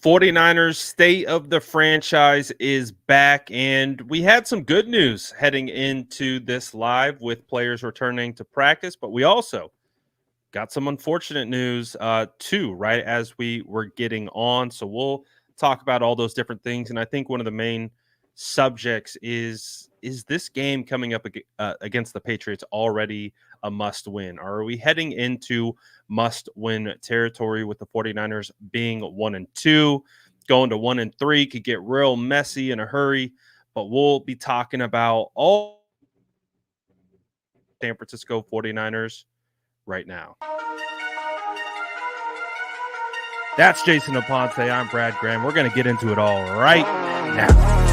49ers state of the franchise is back, and we had some good news heading into this live with players returning to practice, but we also got some unfortunate news too, right as we were getting on. So we'll talk about all those different things, and I think one of the main subjects is this game coming up against the Patriots already a must win? Or are we heading into must win territory with the 49ers being 1-2? Going to 1-3 could get real messy in a hurry, but we'll be talking about all San Francisco 49ers right now. That's Jason Aponte. I'm Brad Graham. We're going to get into it all right now.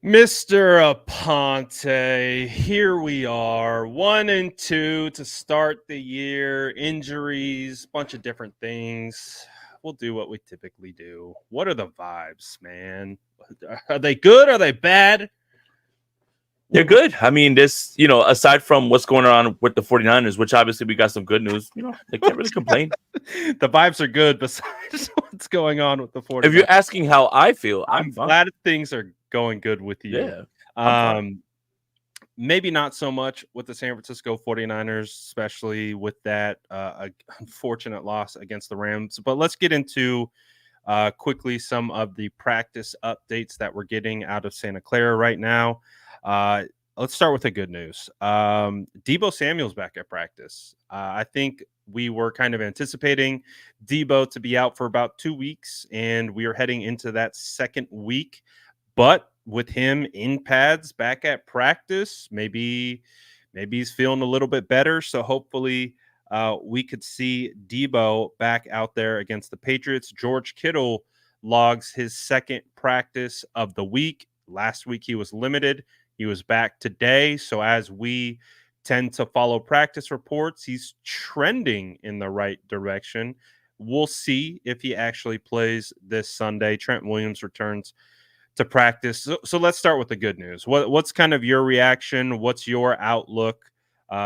Mr. Aponte, here we are, 1-2 to start the year. Injuries, bunch of different things. We'll do what we typically do. What are the vibes, man? Are they good? Are they bad? They're good. I mean, aside from what's going on with the 49ers, which obviously we got some good news, they can't really complain. The vibes are good besides what's going on with the 49ers. If you're asking how I feel, I'm fine. Glad things are going good with you. Yeah, I'm fine. Maybe not so much with the San Francisco 49ers, especially with that unfortunate loss against the Rams. But let's get into quickly some of the practice updates that we're getting out of Santa Clara right now. Let's start with the good news. Deebo Samuel's back at practice. I think we were kind of anticipating Deebo to be out for about 2 weeks, and we are heading into that second week. But with him in pads back at practice, maybe he's feeling a little bit better. So hopefully we could see Deebo back out there against the Patriots. George Kittle logs his second practice of the week. Last week he was limited. He was back today. So as we tend to follow practice reports, he's trending in the right direction. We'll see if he actually plays this Sunday. Trent Williams returns to practice. So let's start with the good news. What's kind of your reaction? What's your outlook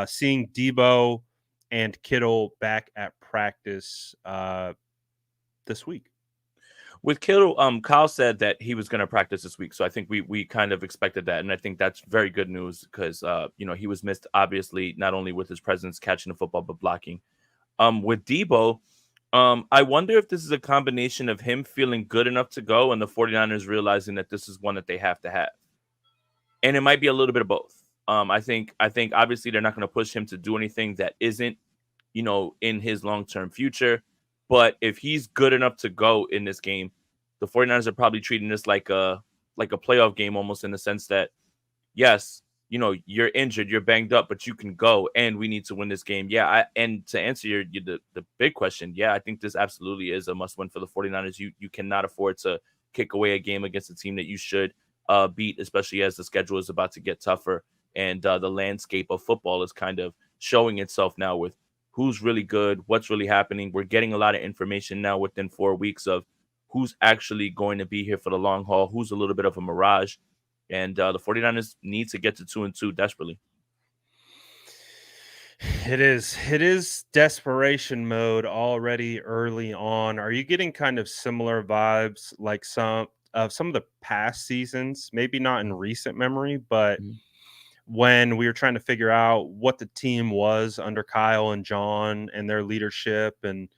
seeing Deebo and Kittle back at practice this week? With Kittle, Kyle said that he was going to practice this week, so I think we kind of expected that, and I think that's very good news because he was missed, obviously, not only with his presence catching the football but blocking. With Deebo, I wonder if this is a combination of him feeling good enough to go and the 49ers realizing that this is one that they have to have, and it might be a little bit of both. I think obviously they're not going to push him to do anything that isn't, in his long-term future. But if he's good enough to go in this game, the 49ers are probably treating this like a playoff game almost, in the sense that, yes, you're injured, you're banged up, but you can go, and we need to win this game. Yeah, and to answer the big question, yeah, I think this absolutely is a must-win for the 49ers. You cannot afford to kick away a game against a team that you should beat, especially as the schedule is about to get tougher, and the landscape of football is kind of showing itself now with who's really good, what's really happening. We're getting a lot of information now within 4 weeks of who's actually going to be here for the long haul, who's a little bit of a mirage. And the 49ers need to get to 2-2 desperately. It is desperation mode already early on. Are you getting kind of similar vibes like some of the past seasons? Maybe not in recent memory, but when we were trying to figure out what the team was under Kyle and John and their leadership, and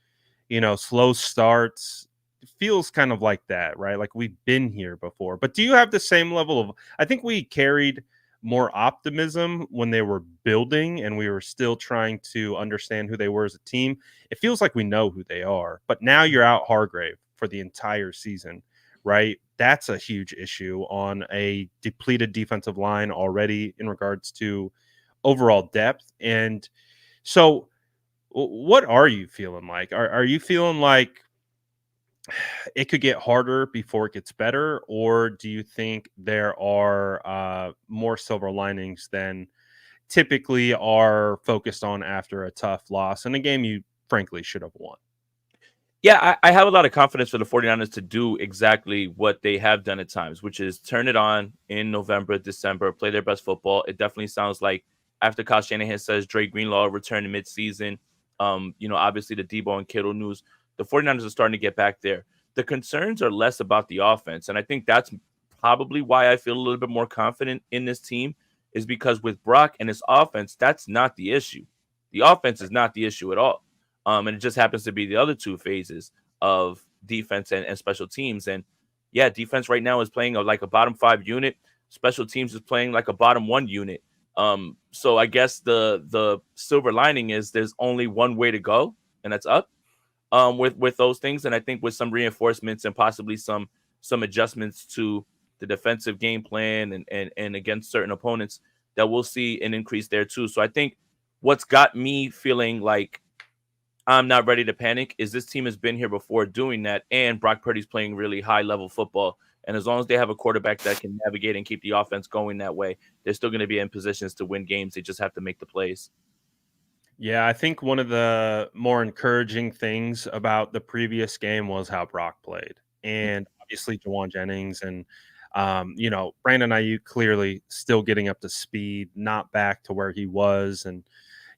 slow starts, it feels kind of like that, right? Like we've been here before. But do you have the same level of, I think we carried more optimism when they were building and we were still trying to understand who they were as a team. It feels like we know who they are, but now you're out Hargrave for the entire season, right? That's a huge issue on a depleted defensive line already in regards to overall depth. And so what are you feeling like? Are you feeling like it could get harder before it gets better, or do you think there are more silver linings than typically are focused on after a tough loss and a game you frankly should have won. Yeah, I have a lot of confidence for the 49ers to do exactly what they have done at times, which is turn it on in November, December, play their best football. It definitely sounds like after Kyle Shanahan says Dre Greenlaw returned in midseason, obviously the Debo and Kittle news, the 49ers are starting to get back there. The concerns are less about the offense, and I think that's probably why I feel a little bit more confident in this team is because with Brock and his offense, that's not the issue. The offense is not the issue at all. And it just happens to be the other two phases of defense and special teams. And yeah, defense right now is playing like a bottom 5 unit. Special teams is playing like a bottom 1 unit. So I guess the silver lining is there's only one way to go, and that's up. With those things, and I think with some reinforcements and possibly some adjustments to the defensive game plan and against certain opponents, that we'll see an increase there too. So I think what's got me feeling like I'm not ready to panic is this team has been here before doing that, and Brock Purdy's playing really high level football. And as long as they have a quarterback that can navigate and keep the offense going that way, they're still going to be in positions to win games. They just have to make the plays. Yeah, I think one of the more encouraging things about the previous game was how Brock played. And obviously Jawan Jennings and Brandon Ayuk clearly still getting up to speed, not back to where he was. And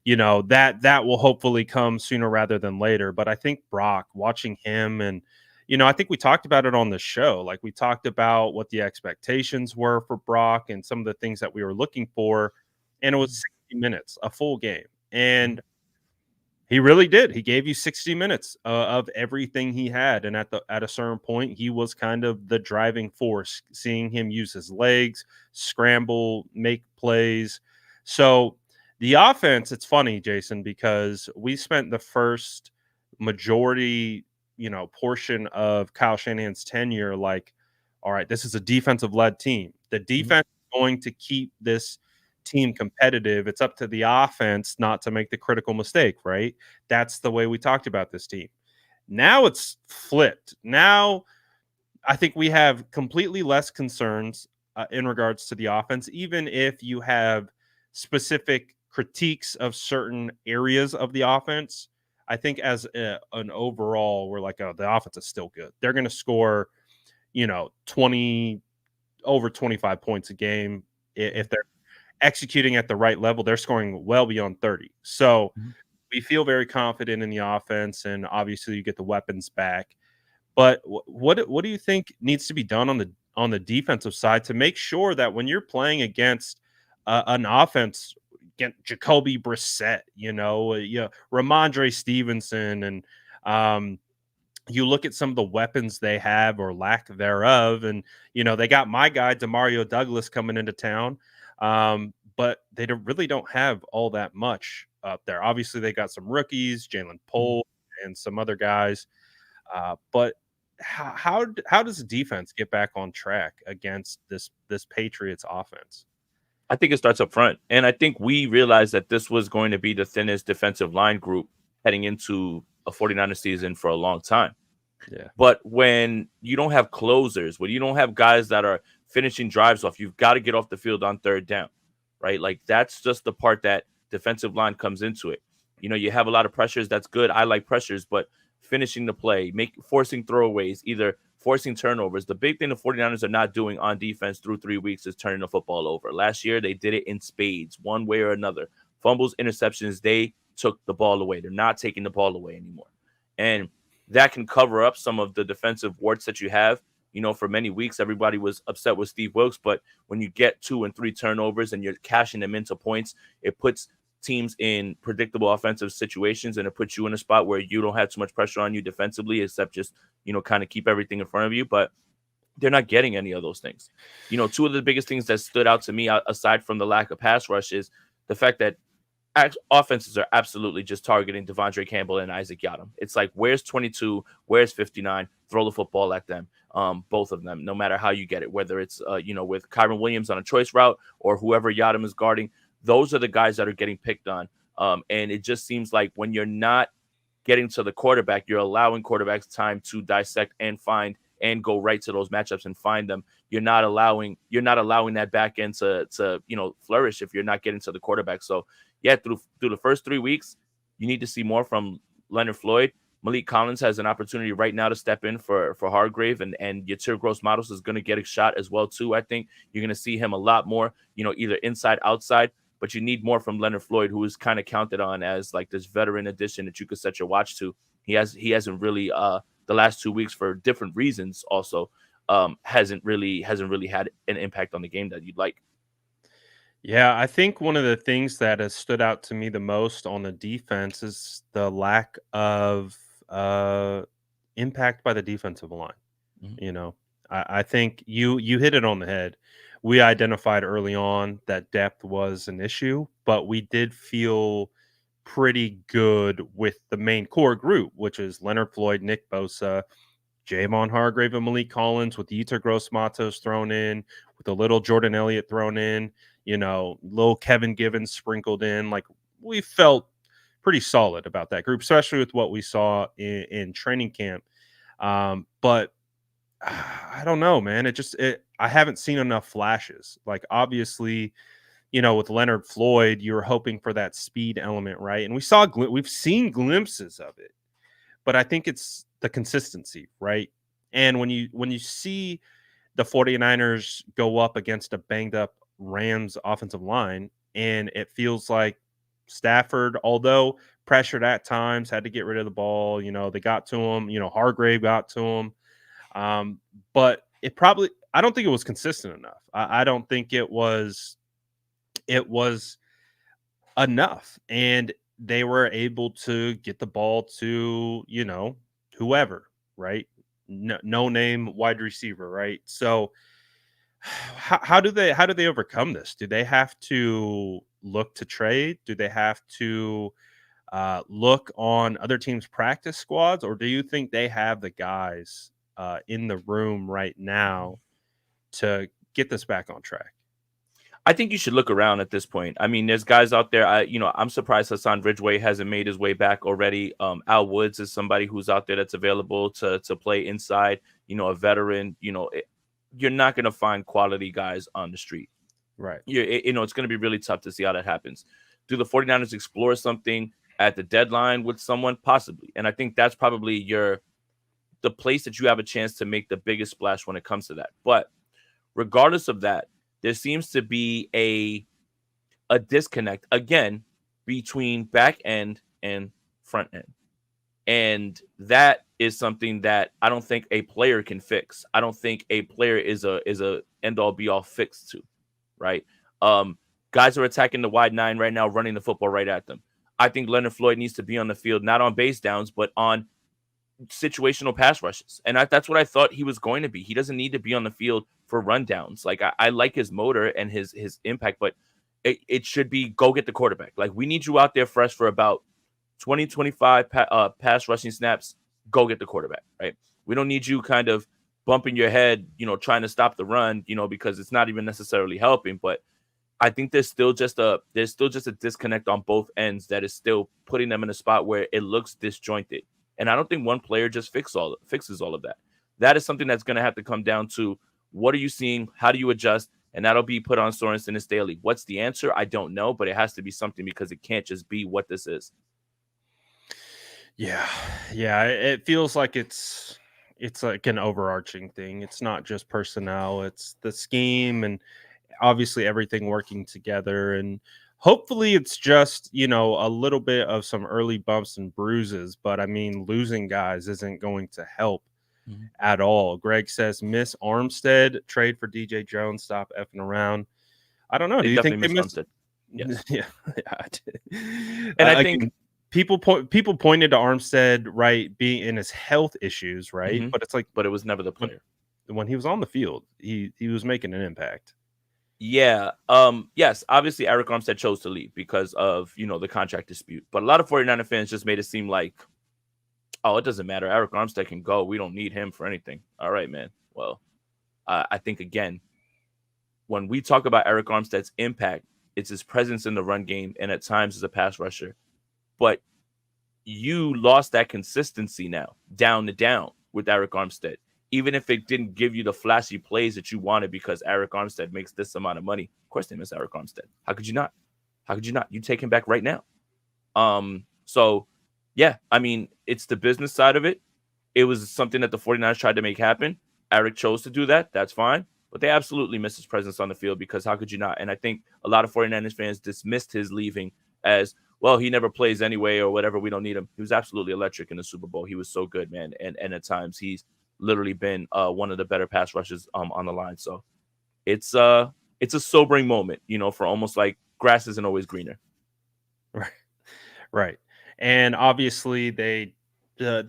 that will hopefully come sooner rather than later. But I think Brock, watching him, and I think we talked about it on the show. Like, we talked about what the expectations were for Brock and some of the things that we were looking for, and it was 60 minutes, a full game, and he really did. He gave you 60 minutes of everything he had, and at a certain point, he was kind of the driving force. Seeing him use his legs, scramble, make plays. So the offense, it's funny, Jason, because we spent the first majority, portion of Kyle Shanahan's tenure like, all right, this is a defensive led team. The defense is going to keep this team competitive. It's up to the offense not to make the critical mistake, right? That's the way we talked about this team. Now it's flipped. Now I think we have completely less concerns in regards to the offense, even if you have specific critiques of certain areas of the offense. I think as an overall, we're like, oh, the offense is still good. They're going to score, 20 over 25 points a game if they're executing at the right level. They're scoring well beyond 30. So we feel very confident in the offense, and obviously you get the weapons back. But what do you think needs to be done on the defensive side to make sure that when you're playing against an offense, against Jacoby Brissett, Ramondre Stevenson, and you look at some of the weapons they have or lack thereof, and they got my guy Demario Douglas coming into town, but they really don't have all that much up there. Obviously, they got some rookies, Jalen Poole, and some other guys. But how does the defense get back on track against this Patriots offense? I think it starts up front. And I think we realized that this was going to be the thinnest defensive line group heading into a 49er season for a long time. Yeah. But when you don't have closers, when you don't have guys that are finishing drives off, you've got to get off the field on third down, right? Like, that's just the part that defensive line comes into it. You have a lot of pressures. That's good. I like pressures, but finishing the play, forcing throwaways, either forcing turnovers. The big thing the 49ers are not doing on defense through 3 weeks is turning the football over. Last year, they did it in spades, one way or another. Fumbles, interceptions, they took the ball away. They're not taking the ball away anymore. And that can cover up some of the defensive warts that you have. For many weeks, everybody was upset with Steve Wilkes, but when you get 2 and 3 turnovers and you're cashing them into points, it puts teams in predictable offensive situations, and it puts you in a spot where you don't have too much pressure on you defensively, except just, kind of keep everything in front of you. But they're not getting any of those things. Two of the biggest things that stood out to me, aside from the lack of pass rush, is the fact that offenses are absolutely just targeting Devondre Campbell and Isaac Yiadom. It's like, where's 22? Where's 59? Throw the football at them. Both of them, no matter how you get it, whether it's, with Kyron Williams on a choice route or whoever Yiadom is guarding, those are the guys that are getting picked on. And it just seems like when you're not getting to the quarterback, you're allowing quarterbacks time to dissect and find and go right to those matchups and find them. You're not allowing that back end to flourish if you're not getting to the quarterback. So yeah, through the first 3 weeks, you need to see more from Leonard Floyd. Malik Collins has an opportunity right now to step in for Hargrave, and Yatir Gross-Matos is going to get a shot as well too. I think you're going to see him a lot more, either inside, outside, but you need more from Leonard Floyd, who is kind of counted on as like this veteran addition that you could set your watch to. He hasn't really the last 2 weeks for different reasons also hasn't really had an impact on the game that you'd like. Yeah, I think one of the things that has stood out to me the most on the defense is the lack of impact by the defensive line. Mhm. You know, I think you hit it on the head. We identified early on that depth was an issue, but we did feel pretty good with the main core group, which is Leonard Floyd, Nick Bosa, Javon Hargrave, and Malik Collins, with Yetur Gross-Matos thrown in, with a little Jordan Elliott thrown in, little Kevin Givens sprinkled in. Like, we felt pretty solid about that group, especially with what we saw in training camp. But I don't know, man. I haven't seen enough flashes. Like, obviously, with Leonard Floyd, you were hoping for that speed element, right? And we've seen glimpses of it, but I think it's the consistency, right? And when you see the 49ers go up against a banged up Rams offensive line, and it feels like Stafford, although pressured at times, had to get rid of the ball. They got to him. Hargrave got to him. But I don't think it was consistent enough. I don't think it was enough. And they were able to get the ball to, whoever, right? No name wide receiver, right? So how do they overcome this? Do they have to look to trade? Do they have to look on other teams' practice squads, or do you think they have the guys in the room right now to get this back on track? I think you should look around at this point. I mean, there's guys out there. I'm surprised Hassan Ridgeway hasn't made his way back already. Al Woods is somebody who's out there that's available to play inside. A veteran. You're not going to find quality guys on the street. Right. It's going to be really tough to see how that happens. Do the 49ers explore something at the deadline with someone? Possibly. And I think that's probably the place that you have a chance to make the biggest splash when it comes to that. But regardless of that, there seems to be a disconnect again between back end and front end. And that is something that I don't think a player can fix. I don't think a player is a end all be all fix to, right? Guys are attacking the wide nine right now, running the football right at them. I think Leonard Floyd needs to be on the field, not on base downs, but on situational pass rushes. And that's what I thought he was going to be. He doesn't need to be on the field for rundowns. Like, I like his motor and his impact, but it should be go get the quarterback. Like, we need you out there fresh for about 20, 25 pass rushing snaps. Go get the quarterback, right? We don't need you kind of bumping your head, trying to stop the run, because it's not even necessarily helping. But I think there's still just a disconnect on both ends that is still putting them in a spot where it looks disjointed. And I don't think one player just fixes all of that. That is something that's going to have to come down to what are you seeing? How do you adjust? And that'll be put on Sorensen and Staley. What's the answer? I don't know, but it has to be something because it can't just be what this is. Yeah. It feels like it's like an overarching thing. It's not just personnel. It's the scheme and obviously everything working together. And hopefully it's just, a little bit of some early bumps and bruises. But I mean, losing guys isn't going to help at all. Greg says, miss Armstead, trade for DJ Jones, stop effing around. I don't know. Do you think they missed Armstead? Yes. Yeah. And I think people pointed to Armstead, right, being in his health issues, right? Mm-hmm. But it's like, but it was never the player. When he was on the field, he was making an impact. Yeah. Yes, obviously Eric Armstead chose to leave because of, the contract dispute. But a lot of 49er fans just made it seem like, oh, it doesn't matter. Eric Armstead can go. We don't need him for anything. All right, man. Well, I think, again, when we talk about Eric Armstead's impact, it's his presence in the run game and at times as a pass rusher. But you lost that consistency now, down to down with Eric Armstead. even if it didn't give you the flashy plays that you wanted because Eric Armstead makes this amount of money. Of course they miss Eric Armstead. How could you not? How could you not? You take him back right now. So yeah, I mean, it's the business side of it. It was something that the 49ers tried to make happen. Eric chose to do that. That's fine. But they absolutely missed his presence on the field because how could you not? And I think a lot of 49ers fans dismissed his leaving as, well, he never plays anyway or whatever. We don't need him. He was absolutely electric in the Super Bowl. He was so good, man. And at times he's literally been one of the better pass rushes on the line. So it's a sobering moment, for almost like grass isn't always greener. Right. Right. And obviously the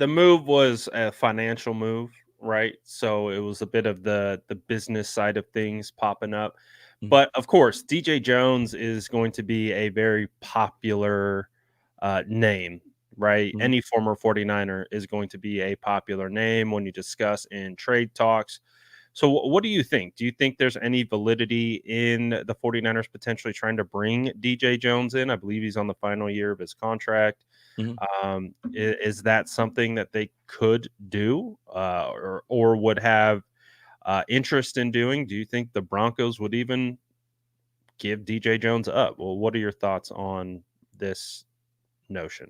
move was a financial move, right? So it was a bit of the business side of things popping up. Mhm. But of course, DJ Jones is going to be a very popular name, right? Mhm. Any former 49er is going to be a popular name when you discuss in trade talks. So what do you think? Do you think there's any validity in the 49ers potentially trying to bring DJ Jones in? I believe he's on the final year of his contract. Mhm. Is that something that they could do or would have interest in doing? Do you think the Broncos would even give DJ Jones up? Well, what are your thoughts on this notion?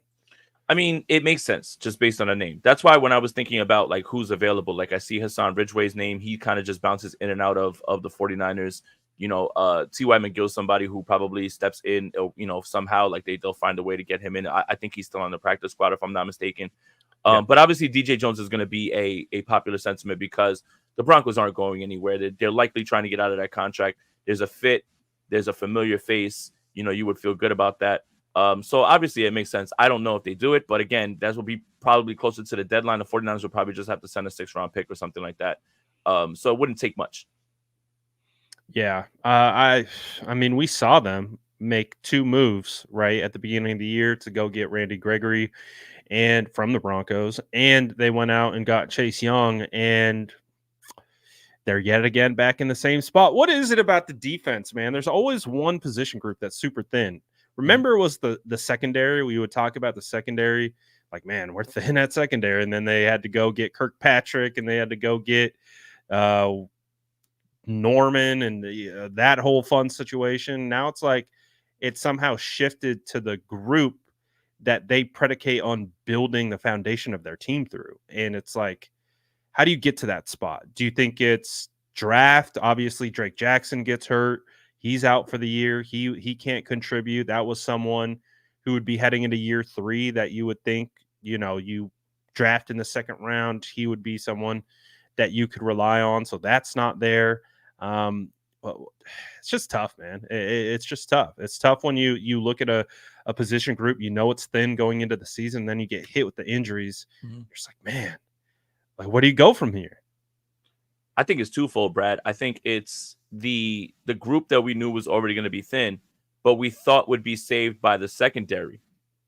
I mean, it makes sense just based on a name. That's why when I was thinking about like who's available, like I see Hassan Ridgeway's name, he kind of just bounces in and out of the 49ers. T.Y. McGill's somebody who probably steps in, somehow like they'll find a way to get him in. I think he's still on the practice squad if I'm not mistaken. Yeah. But obviously DJ Jones is going to be a popular sentiment because the Broncos aren't going anywhere. They're likely trying to get out of that contract. There's a fit, there's a familiar face. You would feel good about that. So obviously it makes sense. I don't know if they do it, but again, that will be probably closer to the deadline. The 49ers will probably just have to send a 6th-round pick or something like that. So it wouldn't take much. Yeah. I mean, we saw them make two moves right at the beginning of the year to go get Randy Gregory and from the Broncos, and they went out and got Chase Young, and they're yet again back in the same spot. What is it about the defense, man? There's always one position group that's super thin. Mhm. Remember, it was the secondary. We would talk about the secondary, like, man, we're thin at secondary, and then they had to go get Kirkpatrick, and they had to go get uh, Norman, and that whole fun situation. Now it's like it's somehow shifted to the group that they predicate on building the foundation of their team through, and it's like, how do you get to that spot? Do you think it's draft? Obviously, Drake Jackson gets hurt. He's out for the year. He can't contribute. That was someone who would be heading into year 3 that you would think, you draft in the second round. He would be someone that you could rely on. So that's not there. But it's just tough, man. It's just tough. It's tough when you look at a position group, it's thin going into the season, then you get hit with the injuries. Mhm. You're just like, man, like, where do you go from here? I think it's twofold, Brad. I think it's the group that we knew was already going to be thin, but we thought would be saved by the secondary,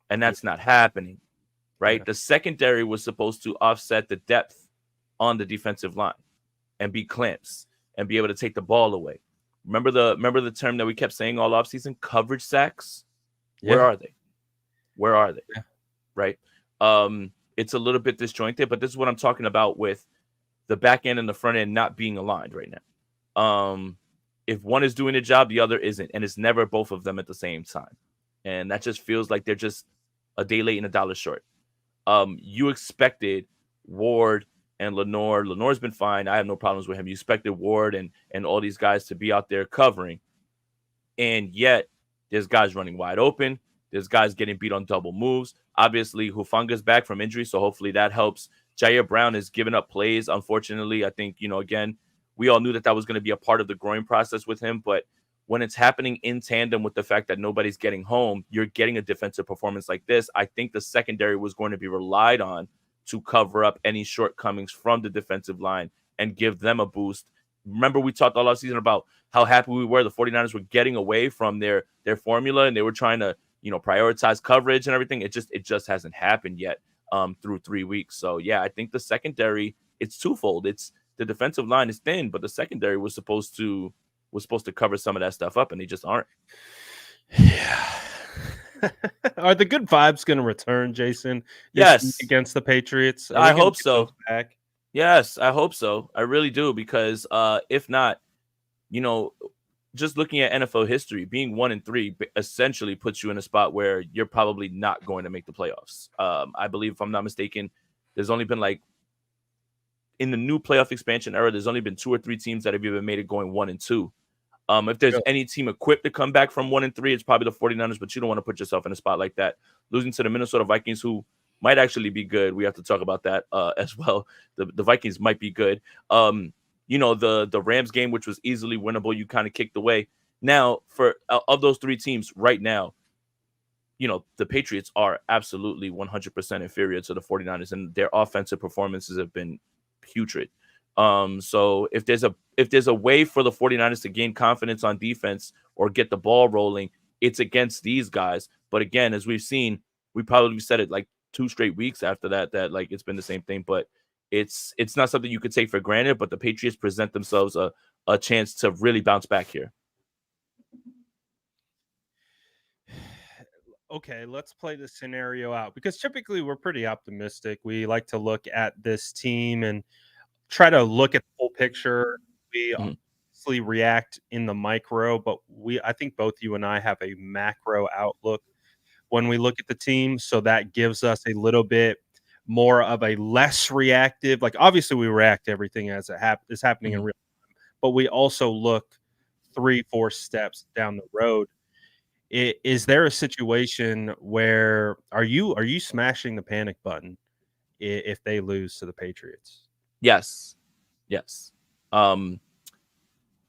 and Yeah, that's not happening, yeah, right? The secondary was supposed to offset the depth on the defensive line and be clamps and be able to take the ball away. Remember the term that we kept saying all offseason, coverage sacks? Where yeah, are they? Where are they? yeah, Right? It's a little bit disjointed, but this is what I'm talking about with the back end and the front end not being aligned right now. If one is doing a job, the other isn't, and it's never both of them at the same time. And that just feels like they're just a day late and a dollar short. You expected Ward and Lenore. Lenore's been fine. I have no problems with him. You expected Ward and all these guys to be out there covering, and yet there's guys running wide open. There's guys getting beat on double moves. Obviously, Hufanga's back from injury, so hopefully that helps. Jair Brown is giving up plays. Unfortunately, I think, again, we all knew that was going to be a part of the growing process with him, but when it's happening in tandem with the fact that nobody's getting home, you're getting a defensive performance like this. I think the secondary was going to be relied on to cover up any shortcomings from the defensive line and give them a boost. Remember, we talked all season about how happy we were the 49ers were getting away from their formula, and they were trying to, prioritize coverage and everything. It just hasn't happened yet through 3 weeks. So yeah, I think the secondary, it's twofold. It's the defensive line is thin, but the secondary was supposed to cover some of that stuff up, and they just aren't. yeah. Are the good vibes going to return, Jason, this week Yes, against the Patriots? Are we I going to hope get those so. back? Yes, I hope so. I really do, because if not, you know, just looking at NFL history, being 1-3 essentially puts you in a spot where you're probably not going to make the playoffs. I believe, if I'm not mistaken, there's only been like, in the new playoff expansion era, there's only been 2 or 3 teams that have even made it going 1-2. If there's Really? any team equipped to come back from 1-3, it's probably the 49ers, but you don't want to put yourself in a spot like that. Losing to the Minnesota Vikings, who might actually be good. We have to talk about that as well. The Vikings might be good. The Rams game, which was easily winnable, you kind of kicked away. Now, for of those 3 teams right now, the Patriots are absolutely 100% inferior to the 49ers, and their offensive performances have been putrid. So if there's a way for the 49ers to gain confidence on defense or get the ball rolling, it's against these guys. But again, as we've seen, we probably said it like 2 straight weeks after that like it's been the same thing. But it's not something you could take for granted. But the Patriots present themselves a chance to really bounce back here. Okay, let's play the scenario out because typically we're pretty optimistic. We like to look at this team and try to look at the whole picture. We Mhm. obviously react in the micro, but I think both you and I have a macro outlook when we look at the team. So that gives us a little bit more of a less reactive. Like obviously we react to everything as is happening in Mhm. real, but we also look 3, 4 steps down the road. Is there a situation where are you smashing the panic button if they lose to the Patriots? Yes. Yes. Um,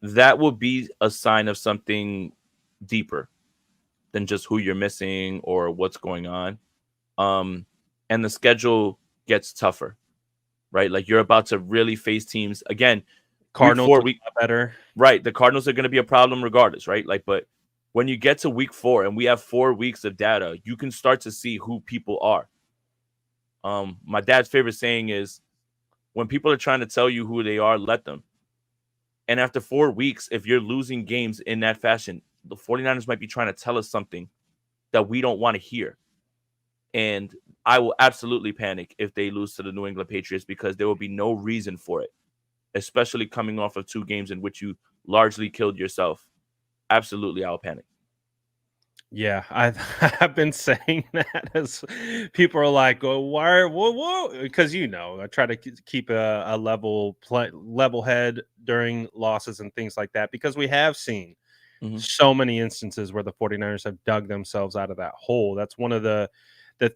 that will be a sign of something deeper than just who you're missing or what's going on. Um, and the schedule gets tougher, right? Like, you're about to really face teams again. Week Cardinals four, look a lot better. right? The Cardinals are going to be a problem regardless, right? Like, but when you get to week 4 and we have 4 weeks of data, you can start to see who people are. My dad's favorite saying is, when people are trying to tell you who they are, let them. And after 4 weeks, if you're losing games in that fashion, the 49ers might be trying to tell us something that we don't want to hear. And I will absolutely panic if they lose to the New England Patriots, because there will be no reason for it, especially coming off of 2 games in which you largely killed yourself. Absolutely, I'll panic. Yeah, I've I've been saying that as people are like, "Oh, why? Whoa!" Because I try to keep a level head during losses and things like that because we have seen Hmm. so many instances where the 49ers have dug themselves out of that hole. That's one of the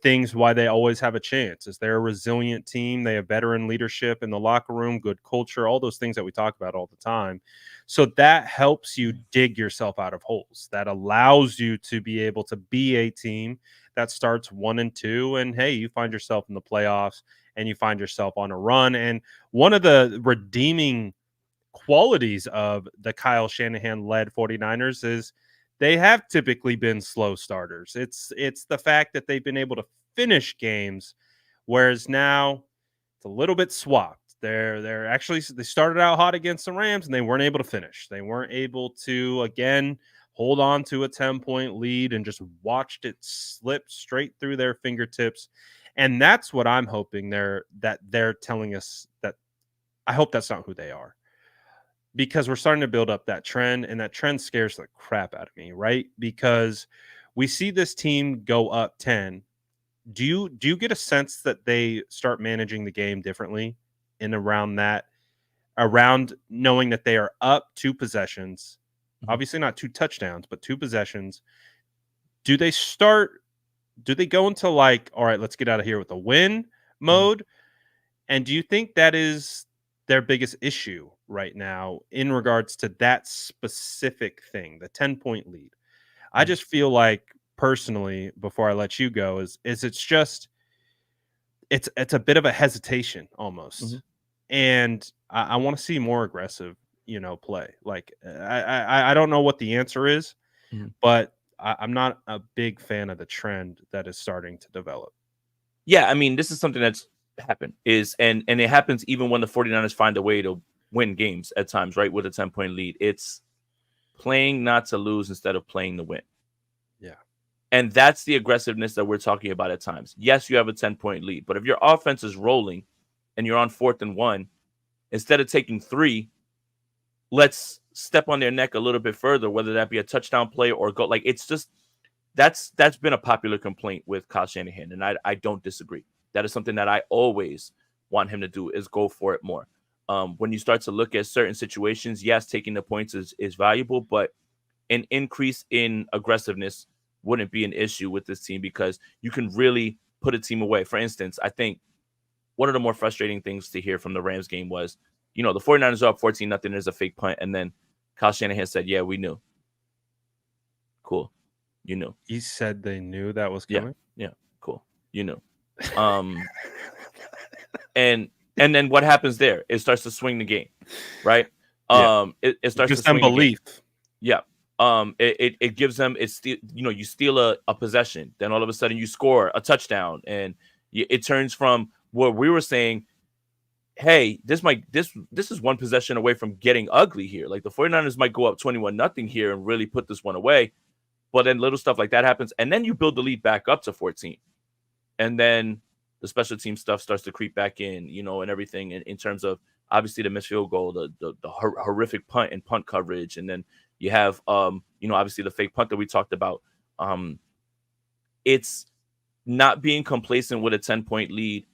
things why they always have a chance is they're a resilient team. They have veteran leadership in the locker room, good culture, all those things that we talk about all the time. So that helps you dig yourself out of holes. That allows you to be able to be a team that starts 1-2 and hey, you find yourself in the playoffs and you find yourself on a run. And one of the redeeming qualities of the Kyle Shanahan led 49ers is they have typically been slow starters. It's the fact that they've been able to finish games, whereas now it's a little bit swapped. They're actually they started out hot against the Rams and they weren't able to finish. They weren't able to again hold on to a 10-point lead and just watched it slip straight through their fingertips. And that's what I'm hoping they're telling us that I hope that's not who they are because we're starting to build up that trend and that trend scares the crap out of me, right? Because we see this team go up 10. Do you get a sense that they start managing the game differently in around knowing that they are up 2 possessions, Hmm. obviously not 2 touchdowns, but 2 possessions. Do they start do they go into like, all right, let's get out of here with a win Hmm. mode? And do you think that is their biggest issue right now in regards to that specific thing, the 10-point lead? I Hmm. just feel like personally, before I let you go, is it's a bit of a hesitation Hmm. almost. And I want to see more aggressive, play. Like I don't know what the answer is, Hmm. but I'm not a big fan of the trend that is starting to develop. Yeah, I mean, this is something that's happened, is and it happens even when the 49ers find a way to win games at times, right? With a 10-point lead. It's playing not to lose instead of playing to win. Yeah. And that's the aggressiveness that we're talking about at times. Yes, you have a 10-point lead, but if your offense is rolling and you're on 4th and 1, instead of taking 3, let's step on their neck a little bit further, whether that be a touchdown play or go. Like, it's just that's been a popular complaint with Kyle Shanahan, and I don't disagree. That is something that I always want him to do, is go for it more. When you start to look at certain situations, yes, taking the points is valuable, but an increase in aggressiveness wouldn't be an issue with this team, because you can really put a team away. For instance, I think one of the more frustrating things to hear from the Rams game was, the 49ers are up 14-0. There's a fake punt. And then Kyle Shanahan said, yeah, we knew. Cool. You knew. He said they knew that was coming? Yeah. Cool. You knew. And then what happens there? It starts to swing the game, right? Yeah. It starts gives to swing them belief. The game. Yeah. It gives them, you steal a possession, then all of a sudden you score a touchdown, and it turns from what we were saying, hey, this is one possession away from getting ugly here. Like, the 49ers might go up 21-0 here and really put this one away. But then little stuff like that happens, and then you build the lead back up to 14. And then the special team stuff starts to creep back in, and everything in terms of, obviously, the missed field goal, the horrific punt and punt coverage. And then you have, obviously the fake punt that we talked about. It's not being complacent with a 10-point lead.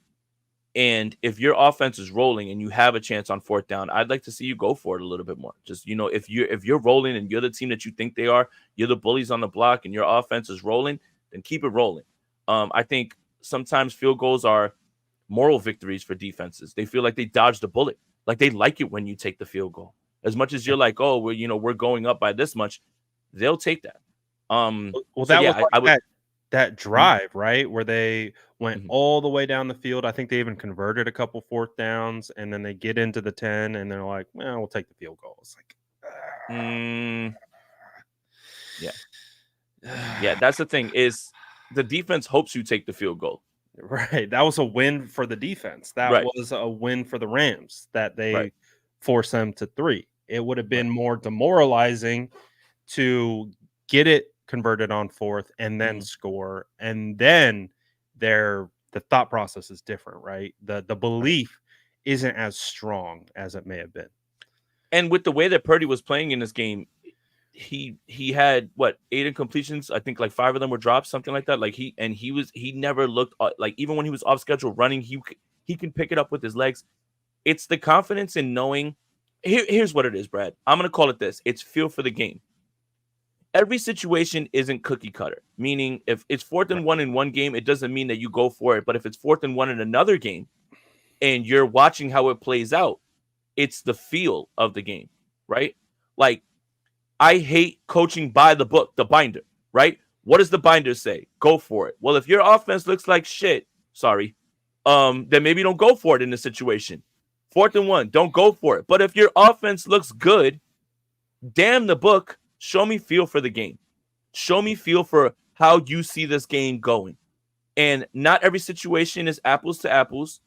And if your offense is rolling and you have a chance on 4th down, I'd like to see you go for it a little bit more. Just, if you're rolling and you're the team that you think they are, you're the bullies on the block, and your offense is rolling, then keep it rolling. I think sometimes field goals are moral victories for defenses. They feel like they dodged a bullet. Like, they like it when you take the field goal. As much as you're like, oh, we're going up by this much, they'll take that. Well, that was like that drive, right, where they went all the way down the field. I think they even converted a couple 4th downs, and then they get into the 10, and they're like, well, we'll take the field goal. It's like, yeah, that's the thing, is the defense hopes you take the field goal. Right. That was a win for the defense. That was a win for the Rams, that they forced them to 3. It would have been more demoralizing to get it converted on 4th and then score, and then the thought process is different, right? The belief isn't as strong as it may have been. And with the way that Purdy was playing in this game, he had 8 incompletions. I think like 5 of them were drops, something like that. Like, he never looked like, even when he was off schedule running, he can pick it up with his legs. It's the confidence in knowing. Here's what it is, Brad. I'm gonna call it this. It's feel for the game. Every situation isn't cookie cutter, meaning if it's 4th and 1 in one game, it doesn't mean that you go for it. But if it's 4th and 1 in another game and you're watching how it plays out, it's the feel of the game, right? Like, I hate coaching by the book, the binder, right? What does the binder say? Go for it. Well, if your offense looks like shit, then maybe don't go for it in this situation. 4th and 1, don't go for it. But if your offense looks good, damn the book. Show me feel for the game. Show me feel for how you see this game going. And not every situation is apples to apples.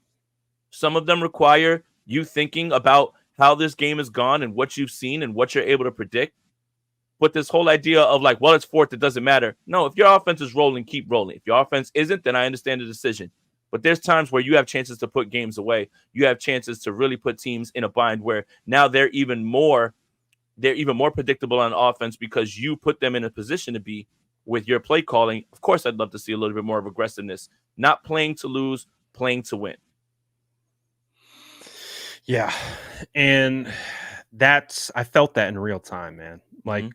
Some of them require you thinking about how this game has gone and what you've seen and what you're able to predict. But this whole idea of like, well, it's 4th, it doesn't matter. No, if your offense is rolling, keep rolling. If your offense isn't, then I understand the decision. But there's times where you have chances to put games away. You have chances to really put teams in a bind where now they're even more predictable on offense because you put them in a position to be with your play calling. Of course, I'd love to see a little bit more of aggressiveness, not playing to lose, playing to win. Yeah. And I felt that in real time, man. Like,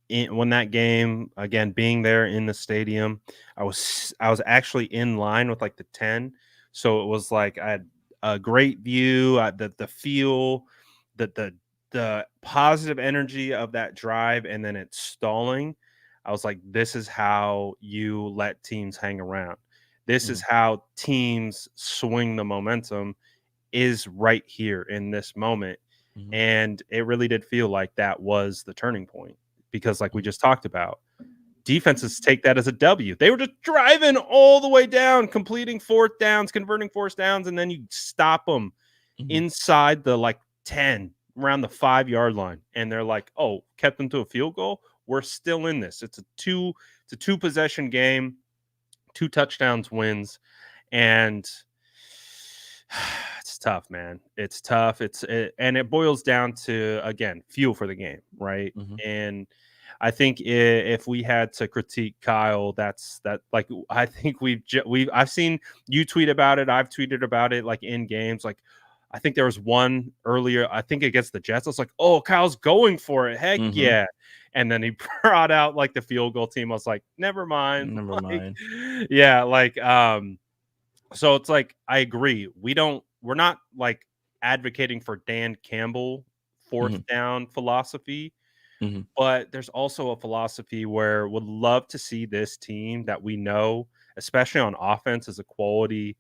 when that game, again, being there in the stadium, I was actually in line with like the 10. So it was like I had a great view, the feel, the positive energy of that drive, and then it's stalling. I was like, this is how you let teams hang around. This is how teams swing the momentum, is right here in this moment. And it really did feel like that was the turning point, because like we just talked about, defenses take that as a W. They were just driving all the way down, completing 4th downs, converting 4th downs, and then you stop them inside the like 10, around the 5-yard line, and they're like, oh, kept them to a field goal. We're still in this. It's a two possession game, 2 touchdowns wins. And It's tough, man. It's tough. And it boils down to, again, fuel for the game, right? Mhm. And I think if we had to critique Kyle, that's that. Like I think I've seen you tweet about it. I've tweeted about it, like in games. Like I think there was one earlier. I think against the Jets. I was like, oh, Kyle's going for it. Heck Mhm. yeah! And then he brought out like the field goal team. I was like, never mind. Never Like, mind. yeah, like so it's like I agree. We're not like advocating for Dan Campbell fourth Mhm. down philosophy, Mhm. but there's also a philosophy where would love to see this team that we know, especially on offense, as a Mhm.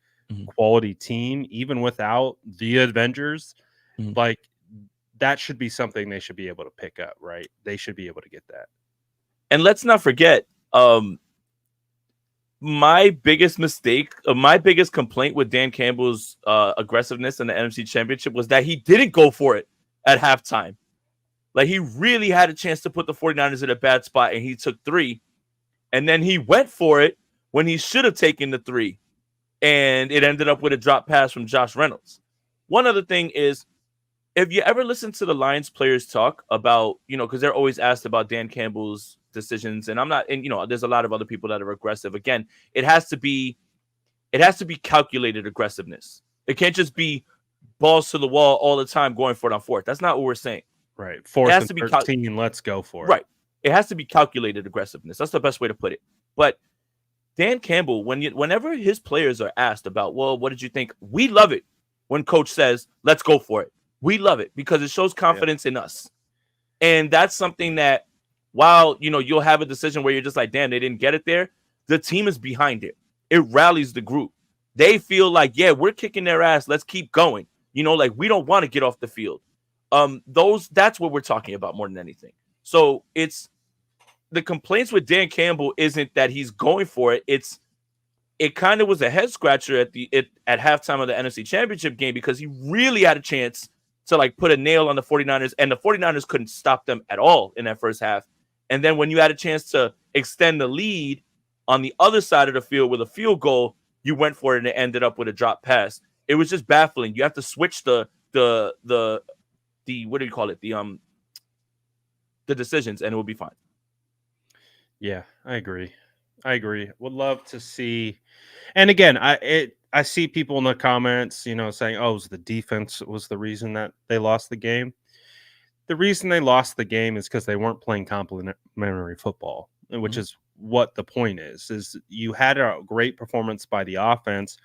quality team, even without the Avengers. Mhm. Like that should be something they should be able to pick up, right? They should be able to get that. And let's not forget, my biggest mistake, my biggest complaint with Dan Campbell's aggressiveness in the NFC Championship was that he didn't go for it at halftime. Like he really had a chance to put the 49ers in a bad spot and he took 3. And then he went for it when he should have taken the 3. And it ended up with a drop pass from Josh Reynolds. One other thing is, if you ever listen to the Lions players talk about, because they're always asked about Dan Campbell's decisions, and I'm not, and there's a lot of other people that are aggressive. Again, it has to be calculated aggressiveness. It can't just be balls to the wall all the time going for it on fourth. That's not what we're saying. Right. It Fourth has and to be 13. Let's go for it. right. It has to be calculated aggressiveness. That's the best way to put it. But Dan Campbell, whenever his players are asked about, well, what did you think? We love it when coach says, let's go for it. We love it because it shows confidence in us. And that's something that, while, you'll have a decision where you're just like, damn, they didn't get it there. The team is behind it. It rallies the group. They feel like, yeah, we're kicking their ass. Let's keep going. Like we don't want to get off the field. That's what we're talking about more than anything. So it's the complaints with Dan Campbell isn't that he's going for it. It kind of was a head scratcher at halftime of the NFC Championship game because he really had a chance to like put a nail on the 49ers, and the 49ers couldn't stop them at all in that first half. And then when you had a chance to extend the lead on the other side of the field with a field goal, you went for it and it ended up with a drop pass. It was just baffling. You have to switch the what do you call it? The decisions, and it will be fine. Yeah, I agree. I agree. Would love to see. And again, I see people in the comments, saying, "Oh, the defense was the reason that they lost the game." The reason they lost the game is because they weren't playing complementary football, which Mhm. is what the point is. Is you had a great performance by the offense,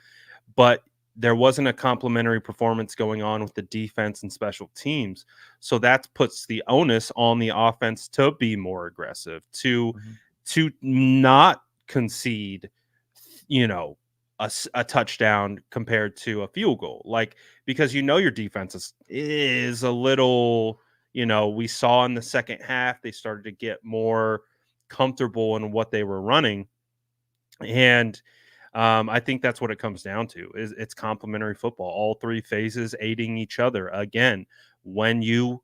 but there wasn't a complementary performance going on with the defense and special teams. So that puts the onus on the offense to be more aggressive, to Mhm. not concede, you know, a touchdown compared to a field goal. Like because your defense is a little, we saw in the second half they started to get more comfortable in what they were running. And I think that's what it comes down to is it's complementary football, all three phases aiding each other. Again, when you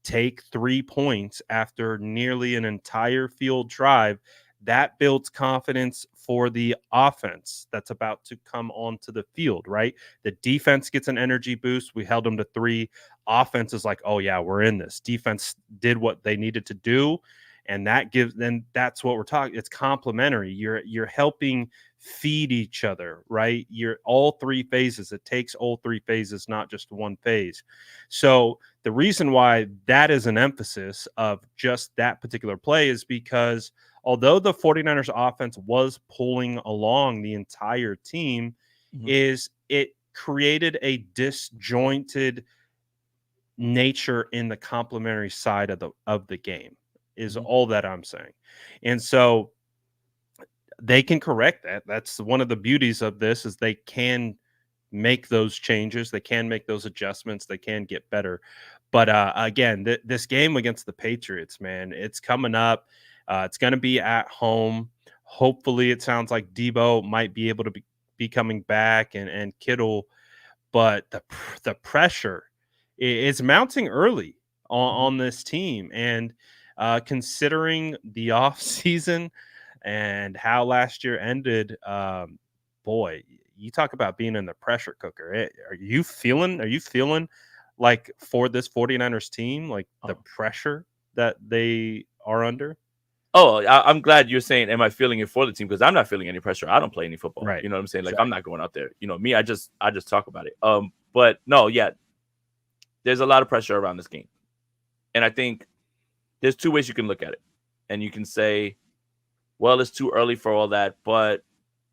take 3 points after nearly an entire field drive, that builds confidence for the offense that's about to come onto the field, right? The defense gets an energy boost. We held them to 3. Offense is like, oh yeah, we're in this. Defense did what they needed to do. And then that's what we're talking. It's complementary. You're helping feed each other, right? You're all 3 phases. It takes all 3 phases, not just one phase. So the reason why that is an emphasis of just that particular play is because although the 49ers offense was pulling along the entire team, Mhm. is it created a disjointed nature in the complementary side of the game is Mhm. all that I'm saying. And so they can correct that. That's one of the beauties of this is they can make those changes, they can make those adjustments, they can get better. But again, this game against the Patriots, man, it's coming up. It's going to be at home. Hopefully, it sounds like Debo might be able to be coming back and Kittle, but the pressure is mounting early Mhm. on this team, and considering the off season and how last year ended, boy, you talk about being in the pressure cooker. Are you feeling like for this 49ers team, like the pressure that they are under? Oh, I'm glad you're saying, am I feeling it for the team? Because I'm not feeling any pressure. I don't play any football. Right. You know what I'm saying? Like, Exactly. I'm not going out there. Me, I just talk about it. But no, yeah, there's a lot of pressure around this game. And I think there's two ways you can look at it. And you can say, well, it's too early for all that, but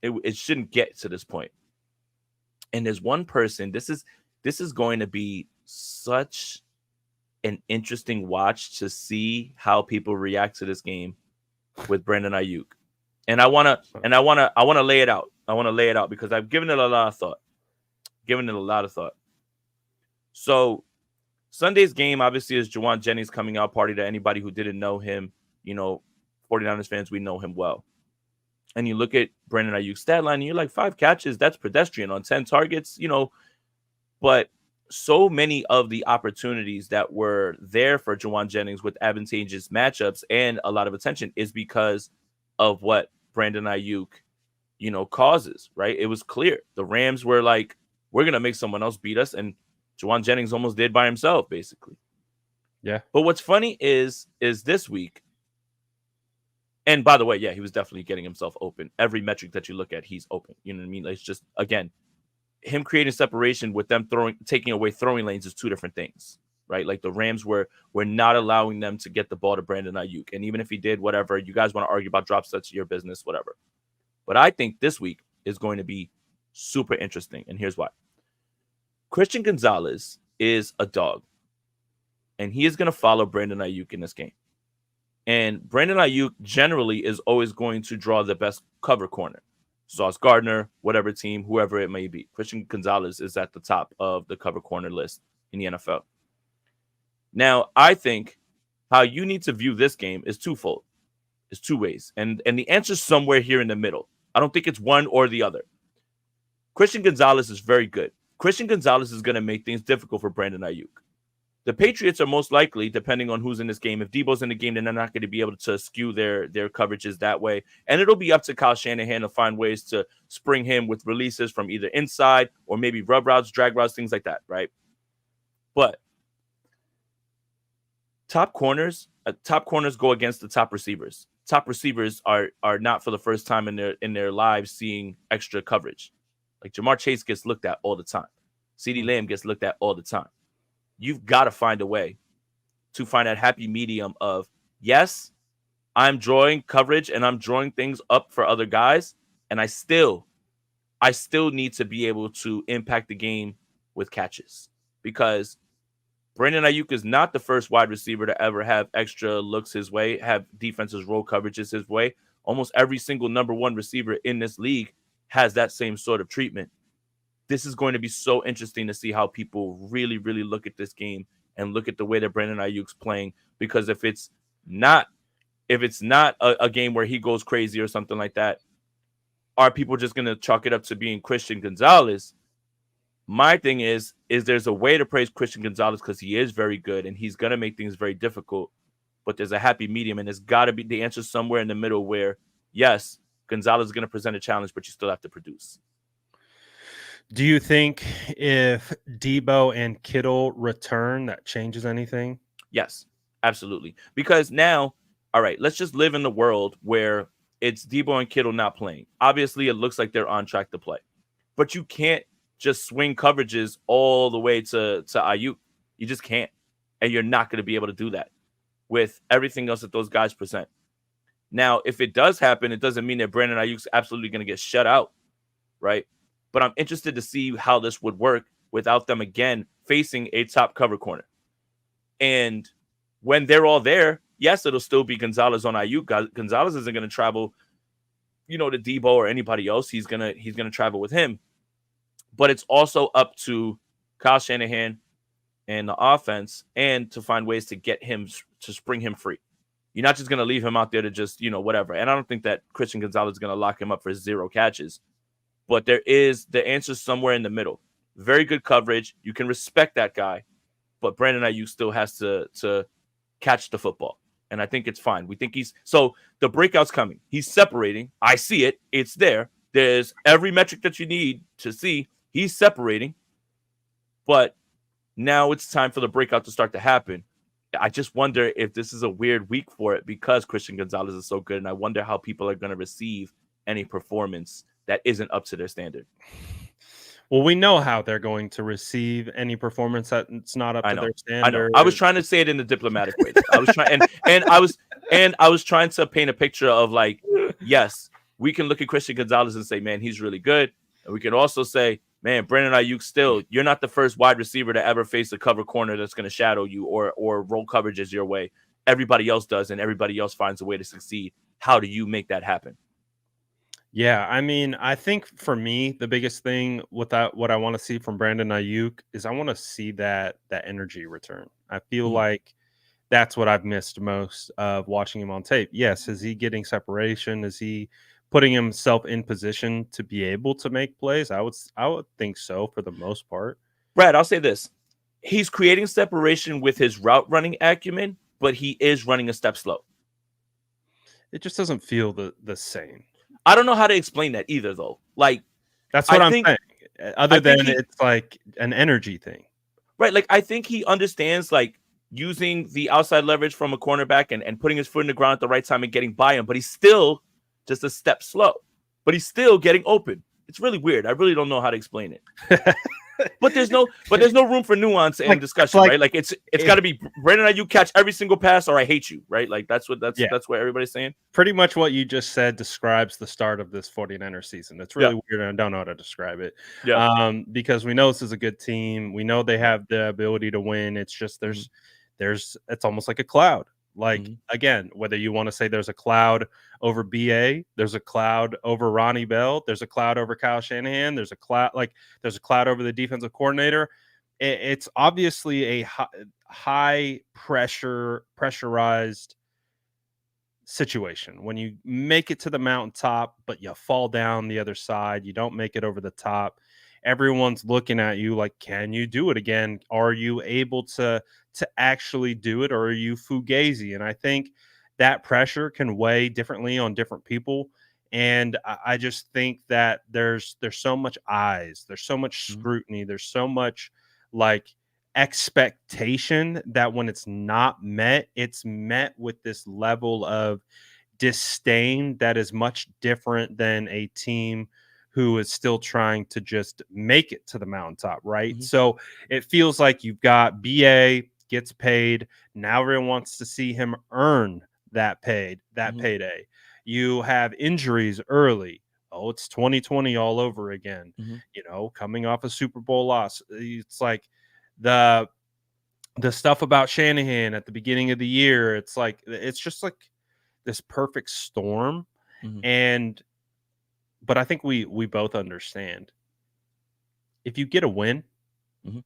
it shouldn't get to this point. And there's one person, this is going to be such an interesting watch to see how people react to this game with Brandon Ayuk. And I wanna lay it out. I want to lay it out because I've given it a lot of thought. So Sunday's game obviously is Juwan Jennings coming out party. To anybody who didn't know him, 49ers fans, we know him well. And you look at Brandon Ayuk's stat line, and you're like, 5 catches, that's pedestrian on 10 targets, But so many of the opportunities that were there for Juwan Jennings with advantageous matchups and a lot of attention is because of what Brandon Ayuk, causes, right? It was clear. The Rams were like, we're going to make someone else beat us. And Juwan Jennings almost did by himself, basically. Yeah. But what's funny is this week, and by the way, yeah, he was definitely getting himself open. Every metric that you look at, he's open. You know what I mean? Like, it's just, again, him creating separation with them taking away throwing lanes is two different things, right? Like the Rams were not allowing them to get the ball to Brandon Ayuk. And even if he did, whatever, you guys want to argue about drop sets, your business, whatever. But I think this week is going to be super interesting. And here's why. Christian Gonzalez is a dog. And he is going to follow Brandon Ayuk in this game. And Brandon Ayuk generally is always going to draw the best cover corner. Sauce Gardner, whatever team, whoever it may be. Christian Gonzalez is at the top of the cover corner list in the NFL. Now, I think how you need to view this game is twofold. It's two ways. And the answer is somewhere here in the middle. I don't think it's one or the other. Christian Gonzalez is very good. Christian Gonzalez is going to make things difficult for Brandon Ayuk. The Patriots are most likely, depending on who's in this game, if Debo's in the game, then they're not going to be able to skew their coverages that way. And it'll be up to Kyle Shanahan to find ways to spring him with releases from either inside or maybe rub routes, drag routes, things like that, right? But top corners go against the top receivers. Top receivers are not for the first time in their lives seeing extra coverage. Like Jamar Chase gets looked at all the time. CeeDee Lamb gets looked at all the time. You've got to find a way to find that happy medium of, yes, I'm drawing coverage and I'm drawing things up for other guys, and I still need to be able to impact the game with catches, because Brandon Ayuk is not the first wide receiver to ever have extra looks his way, have defenses roll coverages his way. Almost every single number one receiver in this league has that same sort of treatment. This is going to be so interesting to see how people really, really look at this game and look at the way that Brandon Ayuk's playing. Because if it's not a game where he goes crazy or something like that, are people just going to chalk it up to being Christian Gonzalez? My thing is there's a way to praise Christian Gonzalez because he is very good and he's going to make things very difficult. But there's a happy medium, and there's got to be the answer somewhere in the middle where, yes, Gonzalez is going to present a challenge, but you still have to produce. Do you think if Debo and Kittle return, that changes anything? Yes, absolutely. Because now, all right, let's just live in the world where it's Debo and Kittle not playing. Obviously, it looks like they're on track to play. But you can't just swing coverages all the way to Ayuk. You just can't. And you're not going to be able to do that with everything else that those guys present. Now, if it does happen, it doesn't mean that Brandon Ayuk's absolutely going to get shut out, right? But I'm interested to see how this would work without them again facing a top cover corner. And when they're all there, yes, it'll still be Gonzalez on Ayuk. Gonzalez isn't going to travel, to Debo or anybody else. He's gonna travel with him. But it's also up to Kyle Shanahan and the offense and to find ways to get him to spring him free. You're not just going to leave him out there to just, whatever. And I don't think that Christian Gonzalez is going to lock him up for 0 catches. But there is the answer somewhere in the middle. Very good coverage. You can respect that guy. But Brandon Ayuk still has to catch the football. And I think it's fine. We think so the breakout's coming. He's separating. I see it. It's there. There's every metric that you need to see. He's separating, but now it's time for the breakout to start to happen. I just wonder if this is a weird week for it because Christian Gonzalez is so good, and I wonder how people are going to receive any performance that isn't up to their standard. Well, we know how they're going to receive any performance that's not up I to know, their I know. standard. I was trying to say it in a diplomatic way. Though. I was trying, and I was trying to paint a picture of like, yes, we can look at Christian Gonzalez and say, man, he's really good, and we can also say, man, Brandon Ayuk, still, you're not the first wide receiver to ever face a cover corner that's going to shadow you or roll coverages your way. Everybody else does, and everybody else finds a way to succeed. How do you make that happen? Yeah, I mean, I think for me, the biggest thing with that, what I want to see from Brandon Ayuk is I want to see that energy return. I feel Mhm. like that's what I've missed most of watching him on tape. Yes, is he getting separation? Is he putting himself in position to be able to make plays? I would think so for the most part. Brad, I'll say this. He's creating separation with his route running acumen, but he is running a step slow. It just doesn't feel the same. I don't know how to explain that either, though. Like, That's I what I'm think, saying. I Other think than he, it's like an energy thing. right, like, I think he understands, like, using the outside leverage from a cornerback and putting his foot in the ground at the right time and getting by him, but he's still just a step slow. But he's still getting open. It's really weird. I really don't know how to explain it. But there's no room for nuance and Like discussion, right? Like it's if, got to be Brandon Ayuk catch every single pass or I hate you, right? Like that's what yeah, everybody's saying. pretty much what you just said describes the start of this 49er season. It's Yeah, really weird, and I don't know how to describe it. yeah, Because we know this is a good team. We know they right. have the ability to win. It's just Mhm, there's it's almost like a cloud. Like mhm, again, whether you want to say there's a cloud over BA, there's a cloud over Ronnie Bell, there's a cloud over Kyle Shanahan, there's a cloud over the defensive coordinator. It's obviously a high pressurized situation when you make it to the mountaintop but you fall down the other side, you don't make it over the top. Everyone's looking at you like, can you do it again? Are you able to actually do it, or are you fugazi? And I think that pressure can weigh differently on different people, and I just think that there's so much eyes, there's so much mhm, scrutiny, there's so much like expectation that when it's not met, it's met with this level of disdain that is much different than a team who is still trying to just make it to the mountaintop, right? mhm, So it feels like you've got BA gets paid. Now everyone wants to see him earn that mhm, payday. You have injuries early. Oh, it's 2020 all over again. mhm, Coming off a Super Bowl loss. It's like the the stuff about Shanahan at the beginning of the year. It's just like this perfect storm. mhm, And but I think we both understand if you get a win, mhm.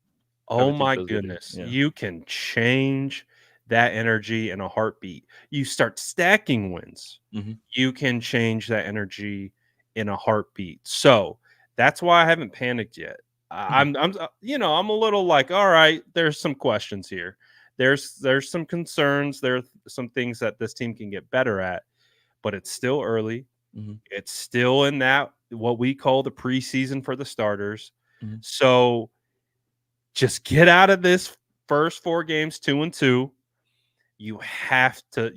oh Everything my feels good again. goodness, Yeah. you can change that energy in a heartbeat. You start stacking wins, Mhm, you can change that energy in a heartbeat. So that's why I haven't panicked yet. mhm, I'm a little like, all right, there's some questions here. There's some concerns. There are some things that this team can get better at, but it's still early. mhm, It's still in that what we call the preseason for the starters. mhm, So just get out of this first 4 games 2-2. You have to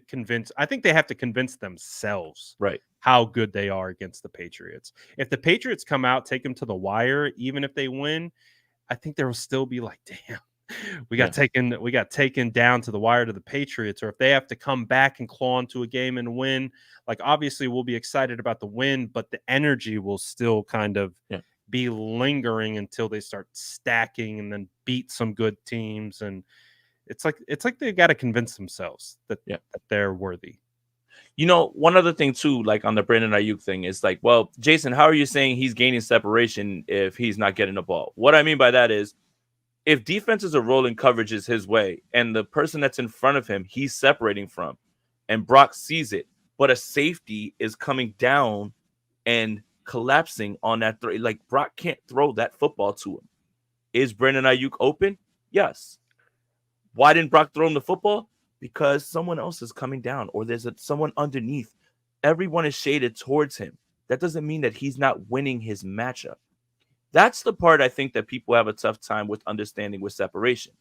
convince, I think they have to convince themselves right. how good they are against the Patriots. If the Patriots come out, take them to the wire, even if they win, I think there will still be like, damn, Yeah. we got taken down to the wire to the Patriots. Or if they have to come back and claw into a game and win, like obviously we'll be excited about the win, but the energy will still kind of Yeah. be lingering until they start stacking and then beat some good teams. And it's like they got to convince themselves that Yeah. they're worthy. One other thing too, like on the Brandon Ayuk thing, is like, well, Jason, how are you saying he's gaining separation if he's not getting the ball? What I mean by that is if defenses are rolling coverages his way and the person that's in front of him he's separating from and Brock sees it, but a safety is coming down and collapsing on that throw, like Brock can't throw that football to him. Is Brandon Ayuk open? Yes. Why didn't Brock throw him the football? Because someone else is coming down or there's someone underneath. Everyone is shaded towards him. that doesn't mean that he's not winning his matchup. That's the part I think that people have a tough time with understanding with separation.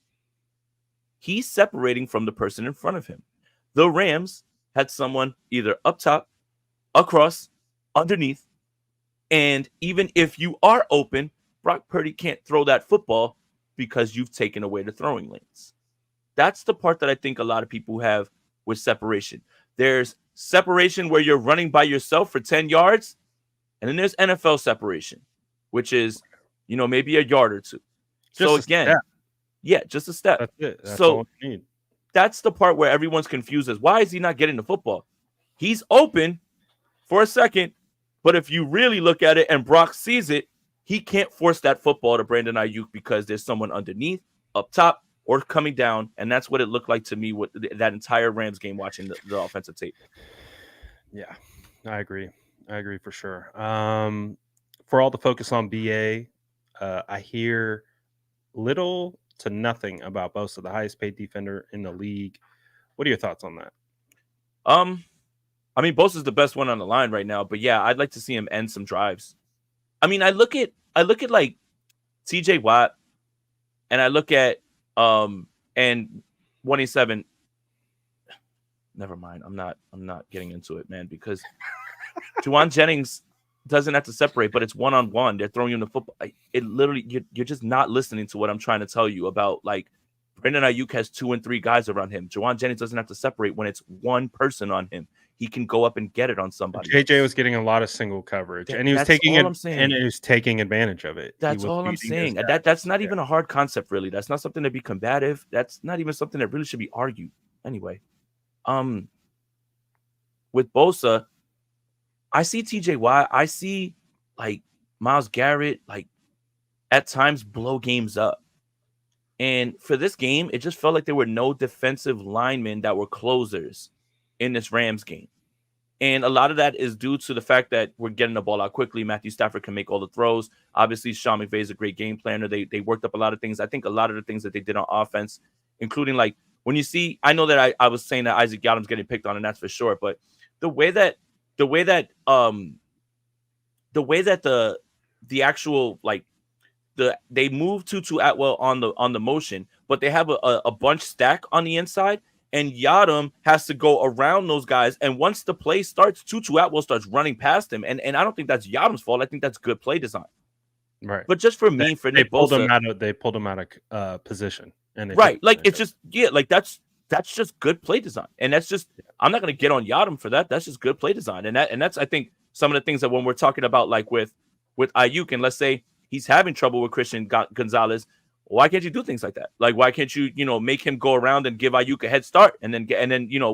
He's separating from the person in front of him. The Rams had someone either up top, across, underneath, and even if you are open, Brock Purdy can't throw that football because you've taken away the throwing lanes. That's the part that I think a lot of people have with separation. There's separation where you're running by yourself for 10 yards, and then there's NFL separation, which is, maybe a yard or two. So Just a again, step. yeah, just a step. That's it. That's So all you need. that's the part where everyone's confused as why is he not getting the football? He's open for a second, but if you really look at it and Brock sees it, he can't force that football to Brandon Ayuk because there's someone underneath, up top, or coming down, and that's what it looked like to me with that entire Rams game watching the offensive tape. Yeah, I agree. I agree for sure. For all the focus on BA, I hear little to nothing about Bosa, the highest paid defender in the league. What are your thoughts on that? I mean, Bosa's the best one on the line right now, but yeah, I'd like to see him end some drives. I mean, I look at like TJ Watt, and I look at and 187. Never mind. I'm not getting into it, man, because Juwan Jennings doesn't have to separate, but it's one-on-one. They're throwing you in the football. It literally, you're just not listening to what I'm trying to tell you about. Like, Brandon Ayuk has 2 and 3 guys around him. Juwan Jennings doesn't have to separate when it's one person on him. He can go up and get it on somebody. JJ was getting a lot of single coverage, and he was taking advantage of it. That's all I'm saying. That's not even a hard concept, really. That's not something to be combative. That's not even something that really should be argued. Anyway, with Bosa, I see TJ Watt. I see like Myles Garrett, like at times blow games up. And for this game, it just felt like there were no defensive linemen that were closers in this Rams game. And a lot of that is due to the fact that we're getting the ball out quickly. Matthew Stafford can make all the throws. Obviously, Sean McVay is a great game planner. They worked up a lot of things. I think a lot of the things that they did on offense, including like when you see, I know that I was saying that Isaac Yadam's getting picked on, and that's for sure. But the way that the actual like they move Tutu Atwell on the motion, but they have a bunch stack on the inside, and Yadam has to go around those guys. And once the play starts, Tutu Atwell starts running past him, and I don't think that's Yadam's fault. I think that's good play design. Right. But just for me, for Nick Bosa, they pulled him out of position, and right, like it's just like that's just good play design, and that's just I'm not gonna get on Yadam for that. That's just good play design, and that's I think some of the things that when we're talking about like with Ayuk, and let's say he's having trouble with Christian Gonzalez. Why can't you do things like that? Like, why can't you, make him go around and give Ayuk a head start, and then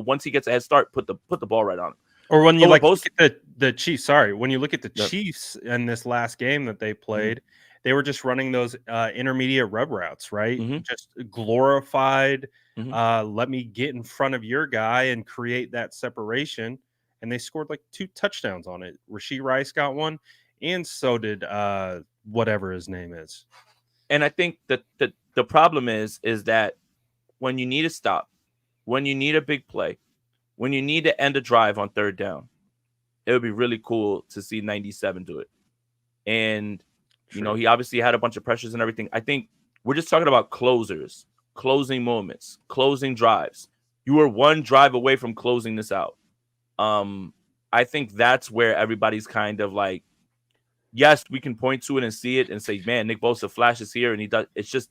once he gets a head start, put the ball right on him. Or when you look at the Chiefs, when you look at the Chiefs in this last game that they played, they were just running those intermediate rub routes, right? Just glorified. Let me get in front of your guy and create that separation, and they scored like 2 touchdowns on it. Rashee Rice got one, and so did whatever his name is. And I think that the problem is that when you need a stop, when you need a big play, when you need to end a drive on 3rd down, it would be really cool to see 97 do it. And, he obviously had a bunch of pressures and everything. I think we're just talking about closers, closing moments, closing drives. You were 1 drive away from closing this out. I think that's where everybody's kind of like, yes, we can point to it and see it and say, man, Nick Bosa flashes here, and he does. It's just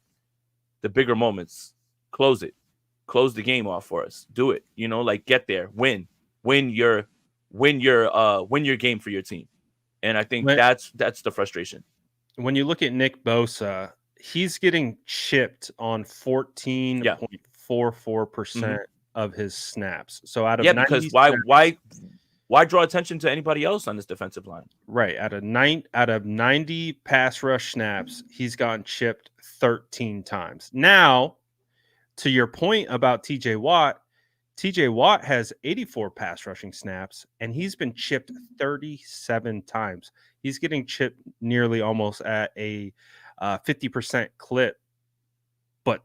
the bigger moments. Close it. Close the game off for us. Do it. Like get there. Win your game for your team. And I think that's the frustration. When you look at Nick Bosa, he's getting chipped on 14.44% of his snaps. So out of because why draw attention to anybody else on this defensive line? Right. Out of 90 pass rush snaps, he's gotten chipped 13 times. Now, to your point about TJ Watt has 84 pass rushing snaps, and he's been chipped 37 times. He's getting chipped nearly almost at a 50% clip. But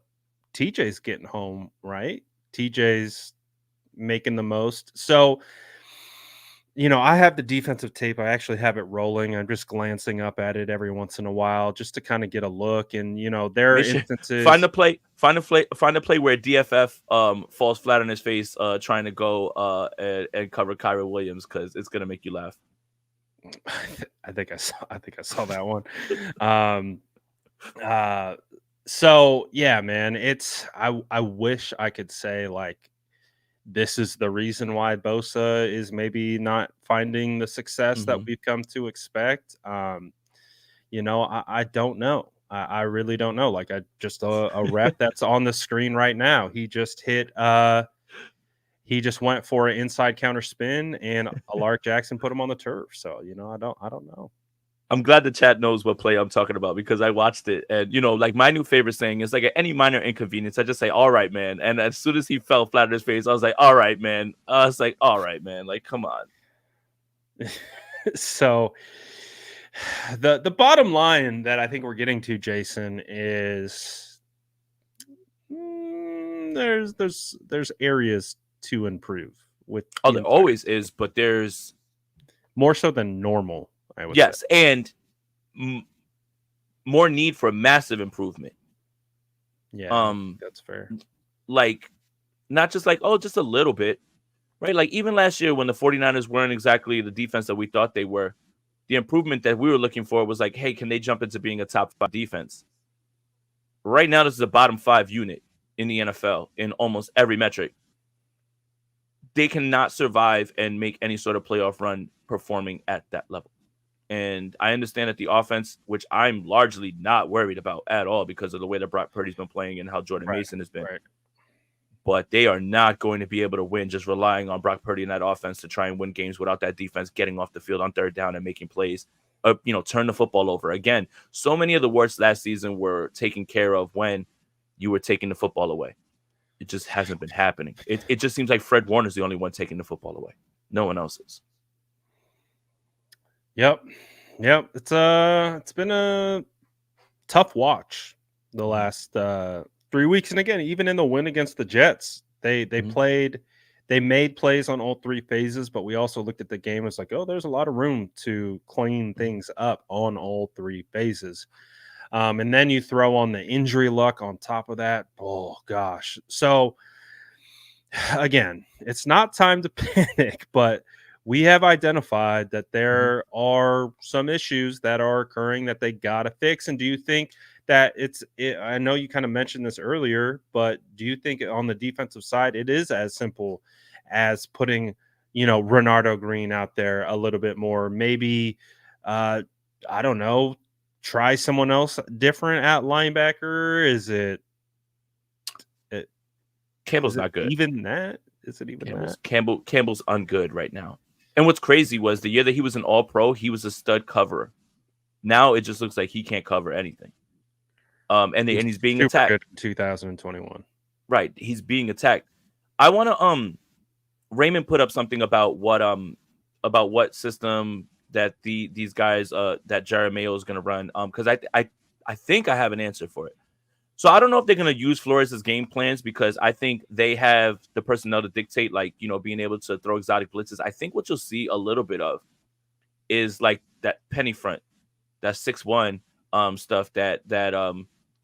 TJ's getting home, right? TJ's making the most. So I have the defensive tape. I actually have it rolling. I'm just glancing up at it every once in a while just to kind of get a look. And, there are Make sure find instances. the play, find the play where DFF falls flat on his face trying to go and cover Kyra Williams because it's gonna make you laugh. I think I saw that one. Um, uh, so yeah, man, I wish I could say like this is the reason why Bosa is maybe not finding the success that Hmm. we've come to expect. I don't know. I really don't know. Like I just a rep that's on the screen right now. He just went for an inside counter spin and Alaric Jackson put him on the turf. So, I don't know. I'm glad the chat knows what play I'm talking about because I watched it and like my new favorite saying is like at any minor inconvenience, I just say, all right, man. And as soon as he fell flat on his face, I was like, all right, man. I was like, all right, man. Like, come on. So the bottom line that I think we're getting to, Jason, is there's areas to improve with Oh, the there entire always is, but there's more so than normal, I would say. yes, and more need for massive improvement. Yeah, I think Um, that's fair. like not just like, oh, just a little bit, right? Like even last year when the 49ers weren't exactly the defense that we thought they were, the improvement that we were looking for was like, hey, can they jump into being a top 5 defense? Right now, this is a bottom 5 unit in the NFL in almost every metric. They cannot survive and make any sort of playoff run performing at that level. And I understand that the offense, which I'm largely not worried about at all because of the way that Brock Purdy's been playing and how Jordan Right, Mason has been, right. but they are not going to be able to win just relying on Brock Purdy and that offense to try and win games without that defense getting off the field on third down and making plays. Turn the football over. Again, so many of the worst last season were taken care of when you were taking the football away. It just hasn't been happening. It just seems like Fred Warner's the only one taking the football away. No one else is. Yep. Yep. It's been a tough watch the Mhm. last 3 weeks. And again, even in the win against the Jets, Mhm. they made plays on all three phases, but we also looked at the game as like, oh, there's a lot of room to clean Mhm. things up on all three phases. And then you throw on the injury luck on top of that. Oh gosh. So again, it's not time to panic, but we have identified that Mhm. there are some issues that are occurring that they got to fix. And do you think that I know you kind of mentioned this earlier, but do you think on the defensive side, it is as simple as putting, Renardo Green out there a little bit more? Maybe, uh, I don't know, try someone else different at linebacker. It, is Campbell's it not good. even that? Is it even that? Campbell's ungood right now. And what's crazy was the year that he was an all pro, he was a stud coverer. Now it just looks like he can't cover anything. He's And he's being super attacked. good in 2021. Right. He's being attacked. I want to Raymond put up something about what system that these guys that Jared Mayo is going to run because I think I have an answer for it. So I don't know if they're going to use Flores' game plans because I think they have the personnel to dictate, like, being able to throw exotic blitzes. I think what you'll see a little bit of is like that penny front, that 6-1 stuff that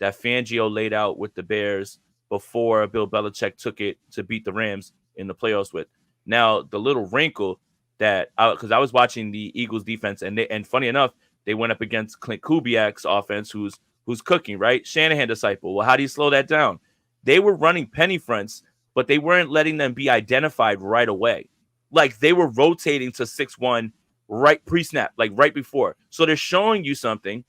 Fangio laid out with the Bears before Bill Belichick took it to beat the Rams in the playoffs with. Now, the little wrinkle that because I was watching the Eagles defense and funny enough, they went up against Clint Kubiak's offense, who's cooking, right? Shanahan disciple. Well, how do you slow that down? They were running penny fronts, but they weren't letting them be identified right away. Like they were rotating to 6-1 right pre-snap, like right before. So they're showing you something,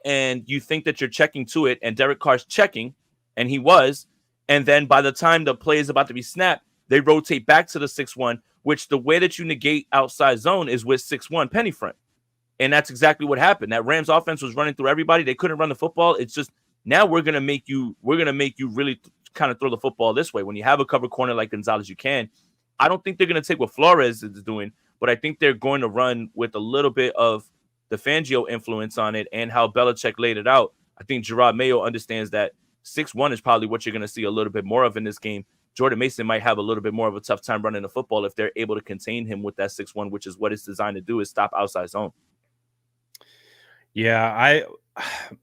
and you think that you're checking to it, and Derek Carr's checking, and he was. And then by the time the play is about to be snapped, they rotate back to the 6-1, which the way that you negate outside zone is with 6-1 penny front. And that's exactly what happened. That Rams offense was running through everybody. They couldn't run the football. It's just now we're gonna make you really kind of throw the football this way. When you have a cover corner like Gonzalez, you can. I don't think they're gonna take what Flores is doing, but I think they're going to run with a little bit of the Fangio influence on it and how Belichick laid it out. I think Gerard Mayo understands that 6-1 is probably what you're gonna see a little bit more of in this game. Jordan Mason might have a little bit more of a tough time running the football if they're able to contain him with that 6'1", which is what it's designed to do, is stop outside zone. Yeah,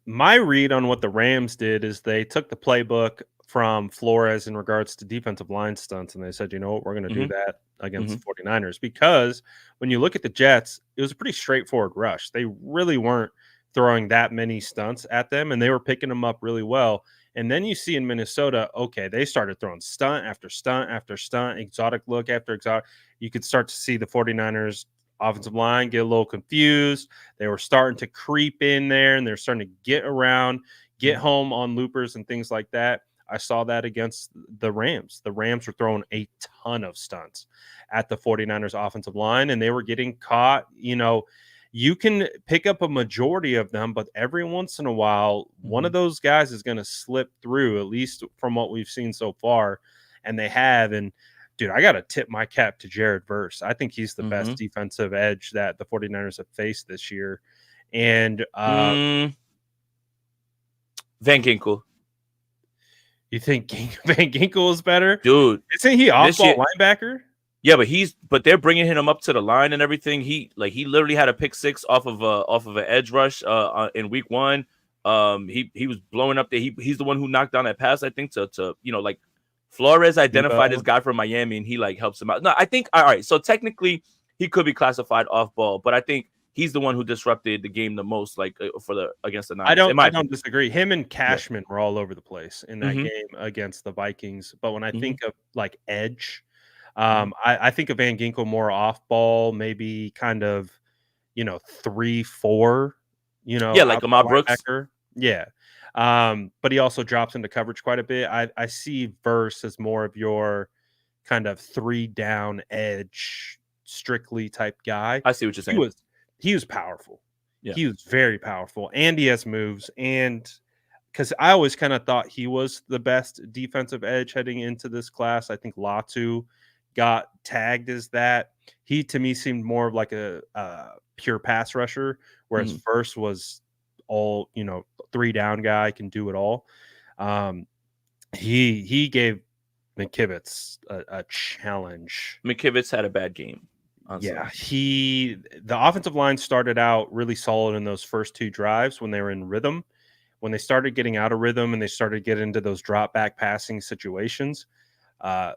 my read on what the Rams did is they took the playbook from Flores in regards to defensive line stunts, and they said, you know what, we're going to do that against the 49ers, because when you look at the Jets, it was a pretty straightforward rush. They really weren't throwing that many stunts at them, and they were picking them up really well. And then you see in Minnesota, okay, they started throwing stunt after stunt after stunt, exotic look after exotic. You could start to see the 49ers offensive line get a little confused. They were starting to creep in there, and they're starting to get around, get home on loopers and things like that. I saw that against the Rams. The Rams were throwing a ton of stunts at the 49ers offensive line, and they were getting caught. You know, you can pick up a majority of them, but every once in a while, one of those guys is going to slip through, at least from what we've seen so far. And they have. And dude, I got to tip my cap to Jared Verse. I think he's the best defensive edge that the 49ers have faced this year. And Van Ginkel. You think Van Ginkel is better? Dude. Isn't he off-ball linebacker? Yeah, but they're bringing him up to the line and everything. He literally had a pick 6 off of an edge rush in week 1. He was blowing up there. He's the one who knocked down that pass, I think, to like Flores identified this guy from Miami, and he like helps him out. No, I think all right. So technically, he could be classified off ball, but I think he's the one who disrupted the game the most, like against the Niners. I don't disagree. Him and Cashman were all over the place in that game against the Vikings. But when I think of like edge, I think of Van Ginkel more off ball, maybe kind of 3-4. Like Ahmad Brooks. Yeah. But he also drops into coverage quite a bit. I see Verse as more of your kind of 3-down edge, strictly type guy. I see what you're saying. He was powerful. Yeah. He was very powerful, and he has moves. And because I always kind of thought he was the best defensive edge heading into this class. I think Latu got tagged as that. He, to me, seemed more of like a pure pass rusher, whereas Verse was all 3-down guy, can do it all. He gave McKivitz a challenge. McKivitz had a bad game. Honestly. Yeah, the offensive line started out really solid in those first 2 drives when they were in rhythm. When they started getting out of rhythm and they started getting into those drop back passing situations,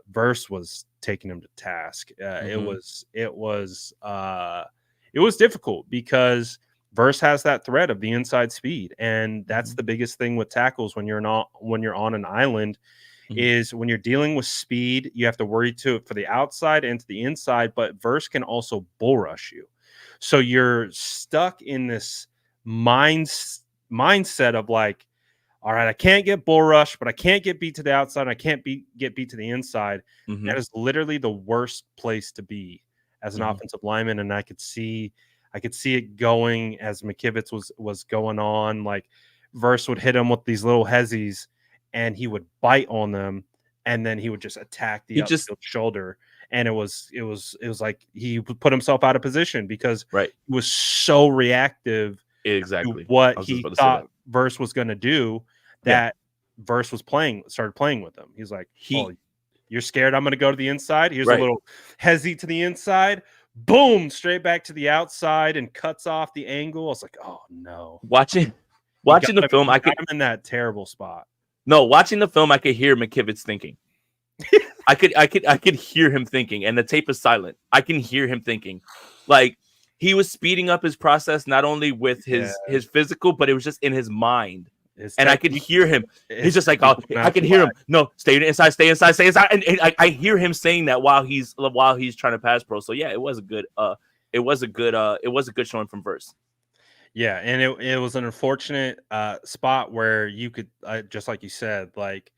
Verse was taking him to task. It was difficult because Verse has that threat of the inside speed, and that's the biggest thing with tackles when you're on an island. Is when you're dealing with speed, you have to worry for the outside and to the inside, but Verse can also bull rush you. So you're stuck in this mindset of like, all right, I can't get bull rush, but I can't get beat to the outside. I can't get beat to the inside. That is literally the worst place to be as an offensive lineman. And I could see it going as McKivitz was going on. Like Verse would hit him with these little hezzies, and he would bite on them, and then he would just attack the upfield shoulder. And it was like he put himself out of position because he was so reactive to what he thought Verse was going to do that Verse started playing with him. He's like, you're scared I'm going to go to the inside? Here's a little hezzy to the inside. Boom, straight back to the outside and cuts off the angle. I was like, oh no. Watching the film, I got him in that terrible spot. No, watching the film, I could hear McKivitz thinking. I could hear him thinking, and the tape is silent. I can hear him thinking, like he was speeding up his process, not only with his physical, but it was just in his mind. And I could hear him. He's just like, oh, I can hear him. No, stay inside, stay inside, stay inside. And I hear him saying that while he's trying to pass pro. So yeah, it was a good showing from Verse. Yeah, and it was an unfortunate spot where you could, just like you said, like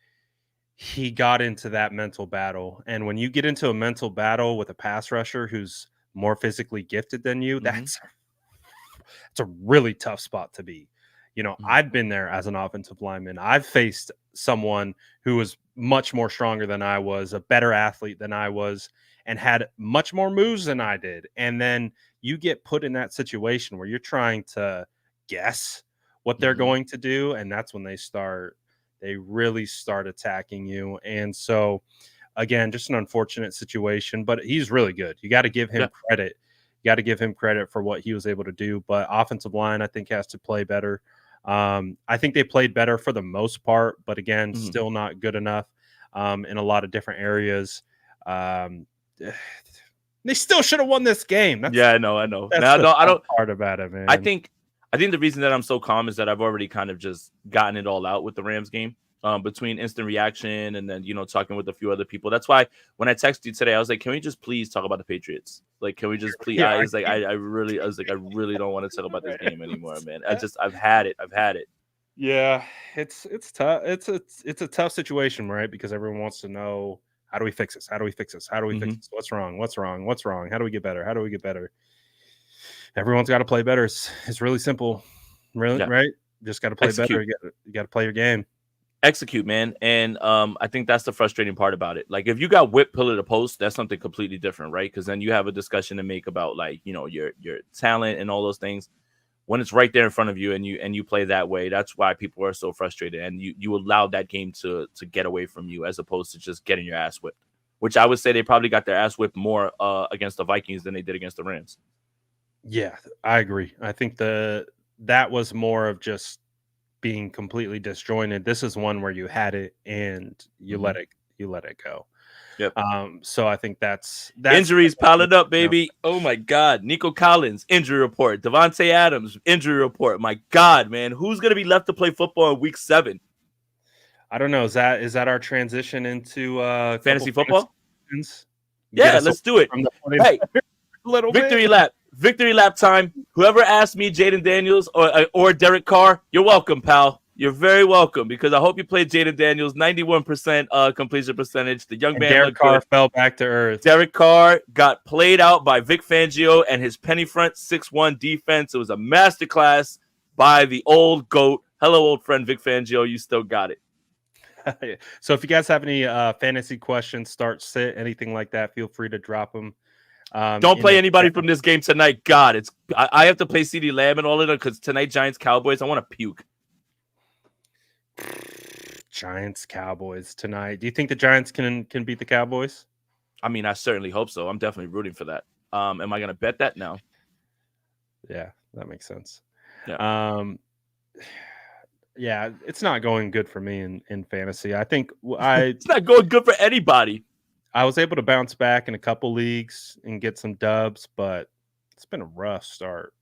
he got into that mental battle. And when you get into a mental battle with a pass rusher who's more physically gifted than you, that's a really tough spot to be. I've been there as an offensive lineman. I've faced someone who was much more stronger than I was, a better athlete than I was, and had much more moves than I did. And then you get put in that situation where you're trying to guess what they're going to do. And that's when they really start attacking you. And so again, just an unfortunate situation, but he's really good. You got to give him Yeah. credit. You got to give him credit for what he was able to do. But offensive line, I think, has to play better. I think they played better for the most part, but again, Mhm. still not good enough in a lot of different areas. They still should have won this game. That's Yeah, I know. that's Now, the no, I tough don't. part about it, I man. think the reason that I'm so calm is that I've already kind of just gotten it all out with the Rams game. Between instant reaction and then talking with a few other people. That's why when I texted you today, I was like, "Can we just please talk about the Patriots? Like, can we just please?" Yeah, I was like, I really don't want to talk about this game anymore, man. I've had it. I've had it. yeah, it's tough. It's a tough situation, right? Because everyone wants to know, how do we fix this? How do we fix this? How do we fix Hmm. this? What's wrong? What's wrong? What's wrong? How do we get better? How do we get better? Everyone's got to play better. It's really simple, really, Yeah, right? Just got to play better. execute. You got to play your game. Execute, man. And I think that's the frustrating part about it. Like if you got whipped pillar to post, that's something completely different, right? Because then you have a discussion to make about like your talent and all those things. When it's right there in front of you and you play that way, that's why people are so frustrated. And you allowed that game to get away from you as opposed to just getting your ass whipped. Which I would say they probably got their ass whipped more against the Vikings than they did against the Rams. Yeah, I agree. I think that was more of just being completely disjointed. This is one where you had it and Mhm. you let it go. Yep. So I think that's Injuries piling up, baby. Oh my God. Nico Collins, injury report. Devontae Adams, injury report. My God, man. Who's going to be left to play football in week 7? I don't know. Is that our transition into a couple Fantasy fantasy football? questions? Get Yeah, us away let's do it. from the 49ers Hey, a little victory bit. lap. Victory lap time. Whoever asked me Jaden Daniels or Derek Carr, you're welcome, pal. You're very welcome because I hope you played Jaden Daniels, 91% completion percentage. The young And man Derek looked Carr good. fell back to earth. Derek Carr got played out by Vic Fangio and his penny front 6-1 defense. It was a masterclass by the old GOAT. Hello, old friend Vic Fangio. You still got it. So if you guys have any fantasy questions, start, sit, anything like that, feel free to drop them. Don't In play the anybody chat. from this game tonight. God, I have to play CD Lamb and all of it because tonight Giants Cowboys. I want to puke. Giants Cowboys tonight. Do you think the Giants can beat the Cowboys? I mean, I certainly hope so. I'm definitely rooting for that. Am I going to bet that? No. Yeah, that makes sense. Yeah. Um, yeah, it's not going good for me in fantasy. I think I It's not going good for anybody. I was able to bounce back in a couple leagues and get some dubs, but it's been a rough start.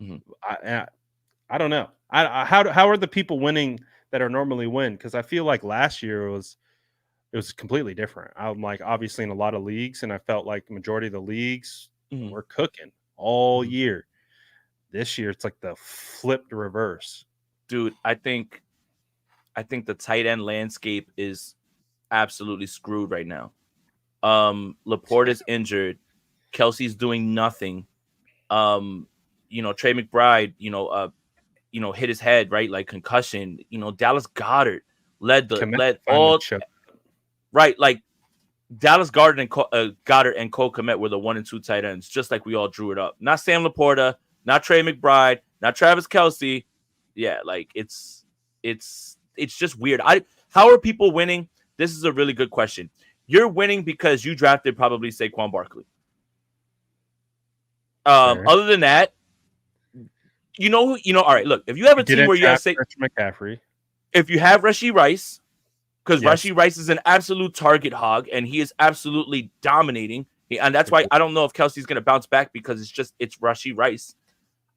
Mhm. I don't know. How are the people winning that are normally win? Because I feel like last year it was completely different. I'm like obviously in a lot of leagues, and I felt like the majority of the leagues Mhm. were cooking all Mhm. year. This year it's like the flipped reverse. Dude, I think the tight end landscape is absolutely screwed right now. Laporte is injured. Kelsey's doing nothing. Trey McBride, hit his head, right? Like concussion. Dallas Goddard Komet led finally all showed. right. Like Dallas Goddard and Cole Kmet were the 1 and 2 tight ends, just like we all drew it up. Not Sam Laporta, not Trey McBride, not Travis Kelsey. Yeah, like it's just weird. How are people winning? This is a really good question. You're winning because you drafted probably Saquon Barkley. Fair. Other than that, all right, look, if you have a You team didn't where you have draft Christian McCaffrey. if you have Rashee Rice, because Yes. Rashee Rice is an absolute target hog and he is absolutely dominating. And that's why I don't know if Kelsey's going to bounce back because it's Rashee Rice.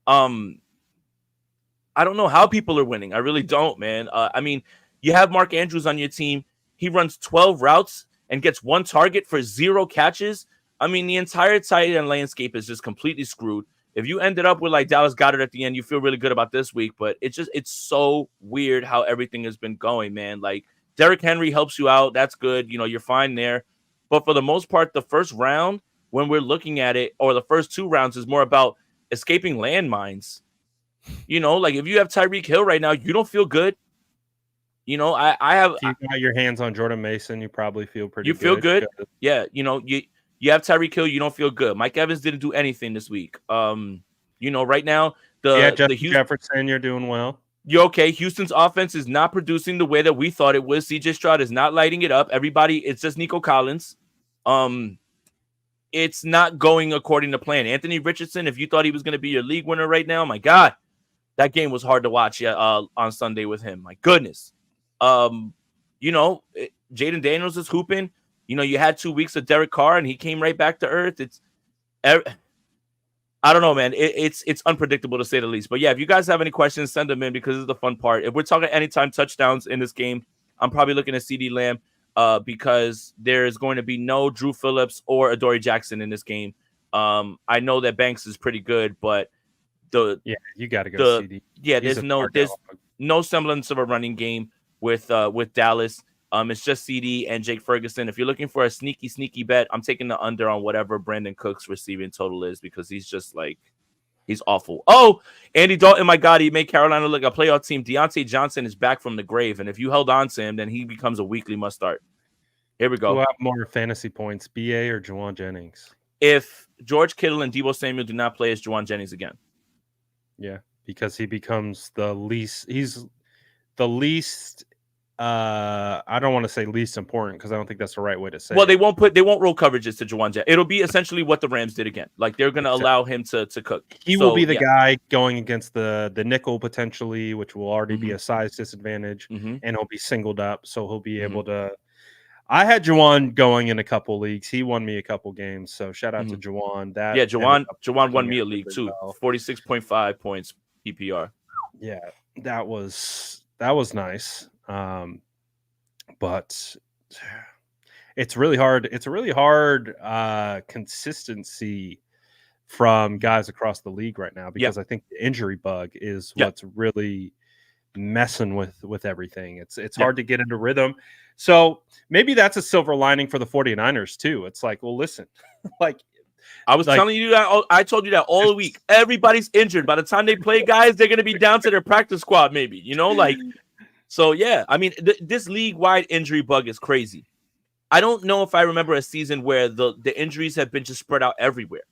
I don't know how people are winning. I really don't, man. I mean, you have Mark Andrews on your team. He runs 12 routes and gets 1 target for 0 catches. I mean, the entire tight end landscape is just completely screwed. If you ended up with like Dallas Goddard at the end, you feel really good about this week, but it's so weird how everything has been going, man. Like Derrick Henry helps you out. That's good. You're fine there. But for the most part, the first round, when we're looking at it, or the first 2 rounds is more about escaping landmines. Like if you have Tyreek Hill right now, you don't feel good. I have. If you got your hands on Jordan Mason, you probably feel pretty You feel good. 'cause Yeah. You have Tyreek Hill, you don't feel good. Mike Evans didn't do anything this week. Right now yeah, the Justin Houston Jefferson, you're doing well. You're okay. Houston's offense is not producing the way that we thought it was. CJ Stroud is not lighting it up. Everybody, it's just Nico Collins. It's not going according to plan. Anthony Richardson, if you thought he was going to be your league winner right now, my God, that game was hard to watch on Sunday with him. My goodness. Jaden Daniels is hooping. You had 2 weeks of Derek Carr, and he came right back to earth. I don't know, man. It's unpredictable to say the least. But yeah, if you guys have any questions, send them in because it's the fun part. If we're talking anytime touchdowns in this game, I'm probably looking at CeeDee Lamb because there's going to be no Drew Phillips or Adoree Jackson in this game. I know that Banks is pretty good, but you got to go CeeDee. Yeah, there's no semblance of a running game with Dallas. It's just CeeDee and Jake Ferguson. If you're looking for a sneaky bet, I'm taking the under on whatever Brandon Cook's receiving total is because he's just like, he's awful. Oh, Andy Dalton, my God, he made Carolina look like a playoff team. Deontay Johnson is back from the grave, and if you held on to him, then he becomes a weekly must start. Here we go. Who have more fantasy points, BA or Juwan Jennings? If George Kittle and Deebo Samuel do not play, it's Juwan Jennings again. Yeah, because he becomes the least. He's the least. I don't want to say least important because I don't think that's the right way to say. Well, they won't roll coverages to Juwan Jennings. It'll be essentially what the Rams did again. Like they're going to allow him to cook. He will be the guy going against the nickel potentially, which will already be a size disadvantage, and he'll be singled up, so he'll be able to. I had Juwan going in a couple leagues. He won me a couple games, so shout out to Juwan. Juwan won me a league too. 46.5 points PPR. Yeah, that was nice. But it's really hard. It's a really hard consistency from guys across the league right now because I think the injury bug is what's really messing with everything. It's hard to get into rhythm. So maybe that's a silver lining for the 49ers too. It's like, well, listen, I was telling you that. I told you that all the week. Everybody's injured. By the time they play, guys, they're going to be down to their practice squad, maybe. So, yeah. I mean, this league-wide injury bug is crazy. I don't know if I remember a season where the injuries have been just spread out everywhere.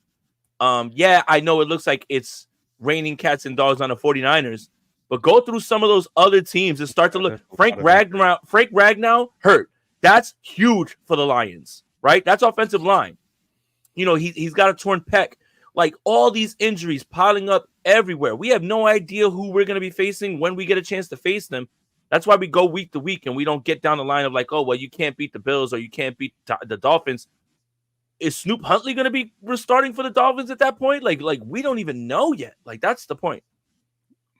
I know it looks like it's raining cats and dogs on the 49ers, but go through some of those other teams and start to look. Frank Ragnow hurt. That's huge for the Lions, right? That's offensive line. He's got a torn pec. Like all these injuries piling up everywhere. We have no idea who we're going to be facing when we get a chance to face them. That's why we go week to week and we don't get down the line of like, oh, well, you can't beat the Bills or you can't beat the Dolphins. Is Snoop Huntley going to be restarting for the Dolphins at that point? Like we don't even know yet. Like that's the point.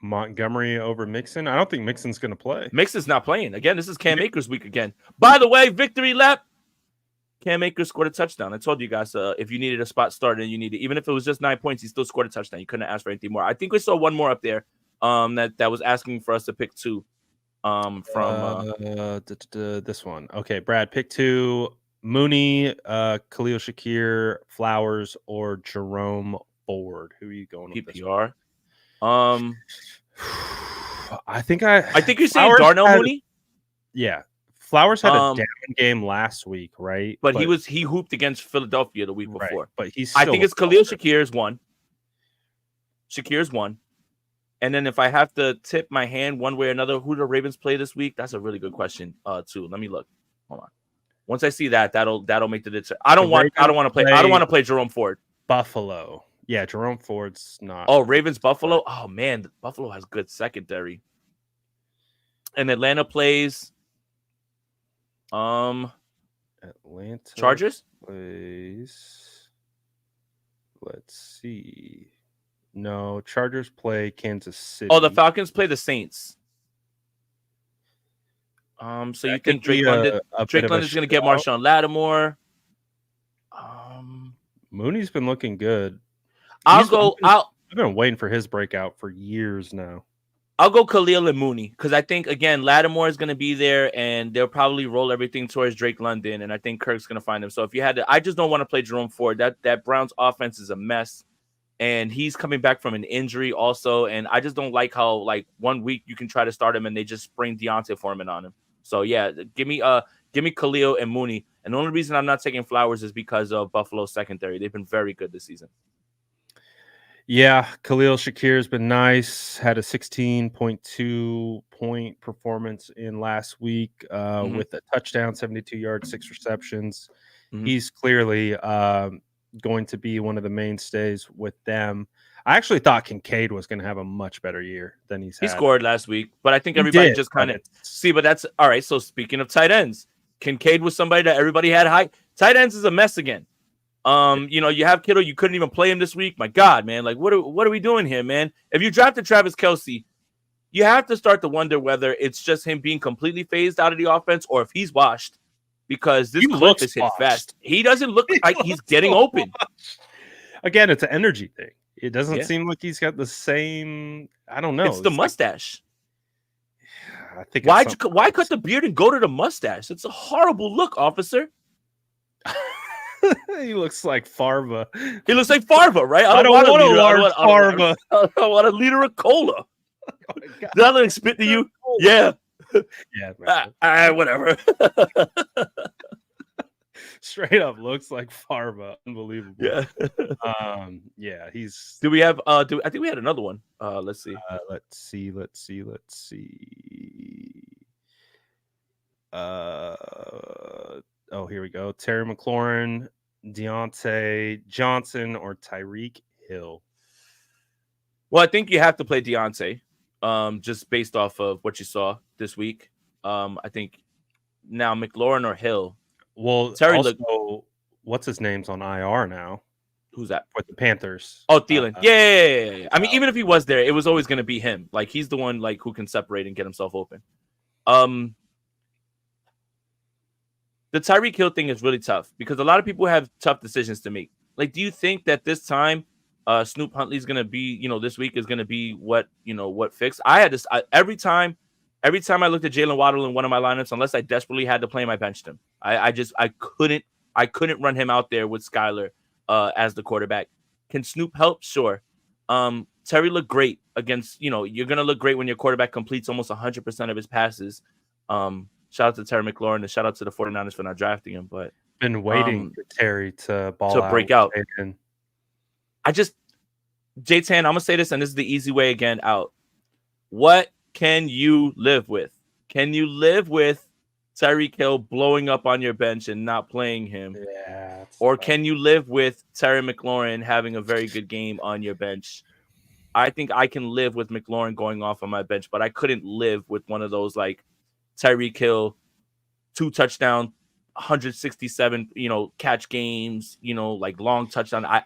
Montgomery over Mixon. I don't think Mixon's going to play. Mixon's not playing. Again, this is Cam Akers week again. By the way, victory lap. Cam Akers scored a touchdown. I told you guys if you needed a spot starter and you needed, even if it was just 9 points, he still scored a touchdown. You couldn't ask for anything more. I think we saw one more up there that was asking for us to pick two from this one. Okay, Brad, pick two. Mooney, Khalil Shakir, Flowers, or Jerome Ford. Who are you going with? PPR. I think you're saying Darnell Mooney. Yeah, Flowers had a down game last week, right? But he hooped against Philadelphia the week before. But I think it's Khalil Shakir's one. Shakir's one. And then if I have to tip my hand one way or another, who do the Ravens play this week? That's a really good question, too. Let me look. Hold on. Once I see that'll make the decision. I don't want to play Jerome Ford. Buffalo. Yeah, Jerome Ford's not. Oh, Ravens Buffalo. Oh man, Buffalo has good secondary. And Atlanta plays Atlanta Chargers plays. Let's see. No, Chargers play Kansas City. Oh, the Falcons play the Saints. So you think Drake London is going to get Marshawn Lattimore? Mooney's been looking good. I've been waiting for his breakout for years now. I'll go Khalil and Mooney because I think, again, Lattimore is going to be there and they'll probably roll everything towards Drake London, and I think Kirk's going to find him. So if you had to, I just don't want to play Jerome Ford. That Browns offense is a mess, and he's coming back from an injury also, and I just don't like how, like, 1 week you can try to start him and they just spring Deontay Foreman on him. So, yeah, give me Khalil and Mooney. And the only reason I'm not taking Flowers is because of Buffalo's secondary. They've been very good this season. Yeah, Khalil Shakir's been nice. Had a 16.2 point performance in last week Hmm. with a touchdown, 72 yards, 6 receptions. Hmm. He's clearly going to be one of the mainstays with them. I actually thought Kincaid was going to have a much better year than he's He had. scored last week, but I think He everybody did, just but kind of it's see. But that's all right. So speaking of tight ends, Kincaid was somebody that everybody had high. Tight ends is a mess again. You have Kittle. You couldn't even play him this week. My God, man! Like, what are we doing here, man? If you drafted Travis Kelsey, you have to start to wonder whether it's just him being completely phased out of the offense or if he's washed, because this he cliff looks is hit fast. washed. He doesn't look He like he's looks getting so open. washed. Again, it's an energy thing. It doesn't Yeah, seem like he's got the same. I don't it's know. the It's like mustache. I think it's something Why cut else. the beard and go to the mustache? It's a horrible look, officer. He looks like Farva. He looks like Farva, right? I I don't don't want a want a liter. large Farva. I don't want a liter of cola. Oh my God. Did I look spit to you? Cola. Yeah. Yeah, man. Whatever. Straight up looks like Farva. Unbelievable. Yeah. Yeah, he's Do we have I think we had another one. Let's see. let's see. Uh oh, here we go. Terry McLaurin, Deontay Johnson, or Tyreek Hill. Well, I think you have to play Deontay, just based off of what you saw this week. I think now McLaurin or Hill. Well, Terry also, look. what's his name's on IR now Who's that? with the Panthers. Oh, Thielen. Yeah. I mean, so- even if he was there, it was always going to be him. Like, he's the one like who can separate and get himself open. The Tyreek Hill thing is really tough because a lot of people have tough decisions to make. Like, do you think that this time, Snoop Huntley's going to be, this week is going to be what fixed? I had this every time I looked at Jalen Waddle in one of my lineups, unless I desperately had to play him, I benched him. I couldn't run him out there with Skyler as the quarterback. Can Snoop help? Sure. Terry looked great against, you're going to look great when your quarterback completes almost 100% of his passes. Shout out to Terry McLaurin and shout out to the 49ers for not drafting him. But been waiting for Terry to ball out. Break out. J-Tan, I'm going to say this, and this is the easy way again out. What can you live with? Can you live with Tyreek Hill blowing up on your bench and not playing him? Yeah. Or can you live with Terry McLaurin having a very good game on your bench? I think I can live with McLaurin going off on my bench, but I couldn't live with one of those like Tyreek Hill 2 touchdown, 167, catch games, like long touchdown. I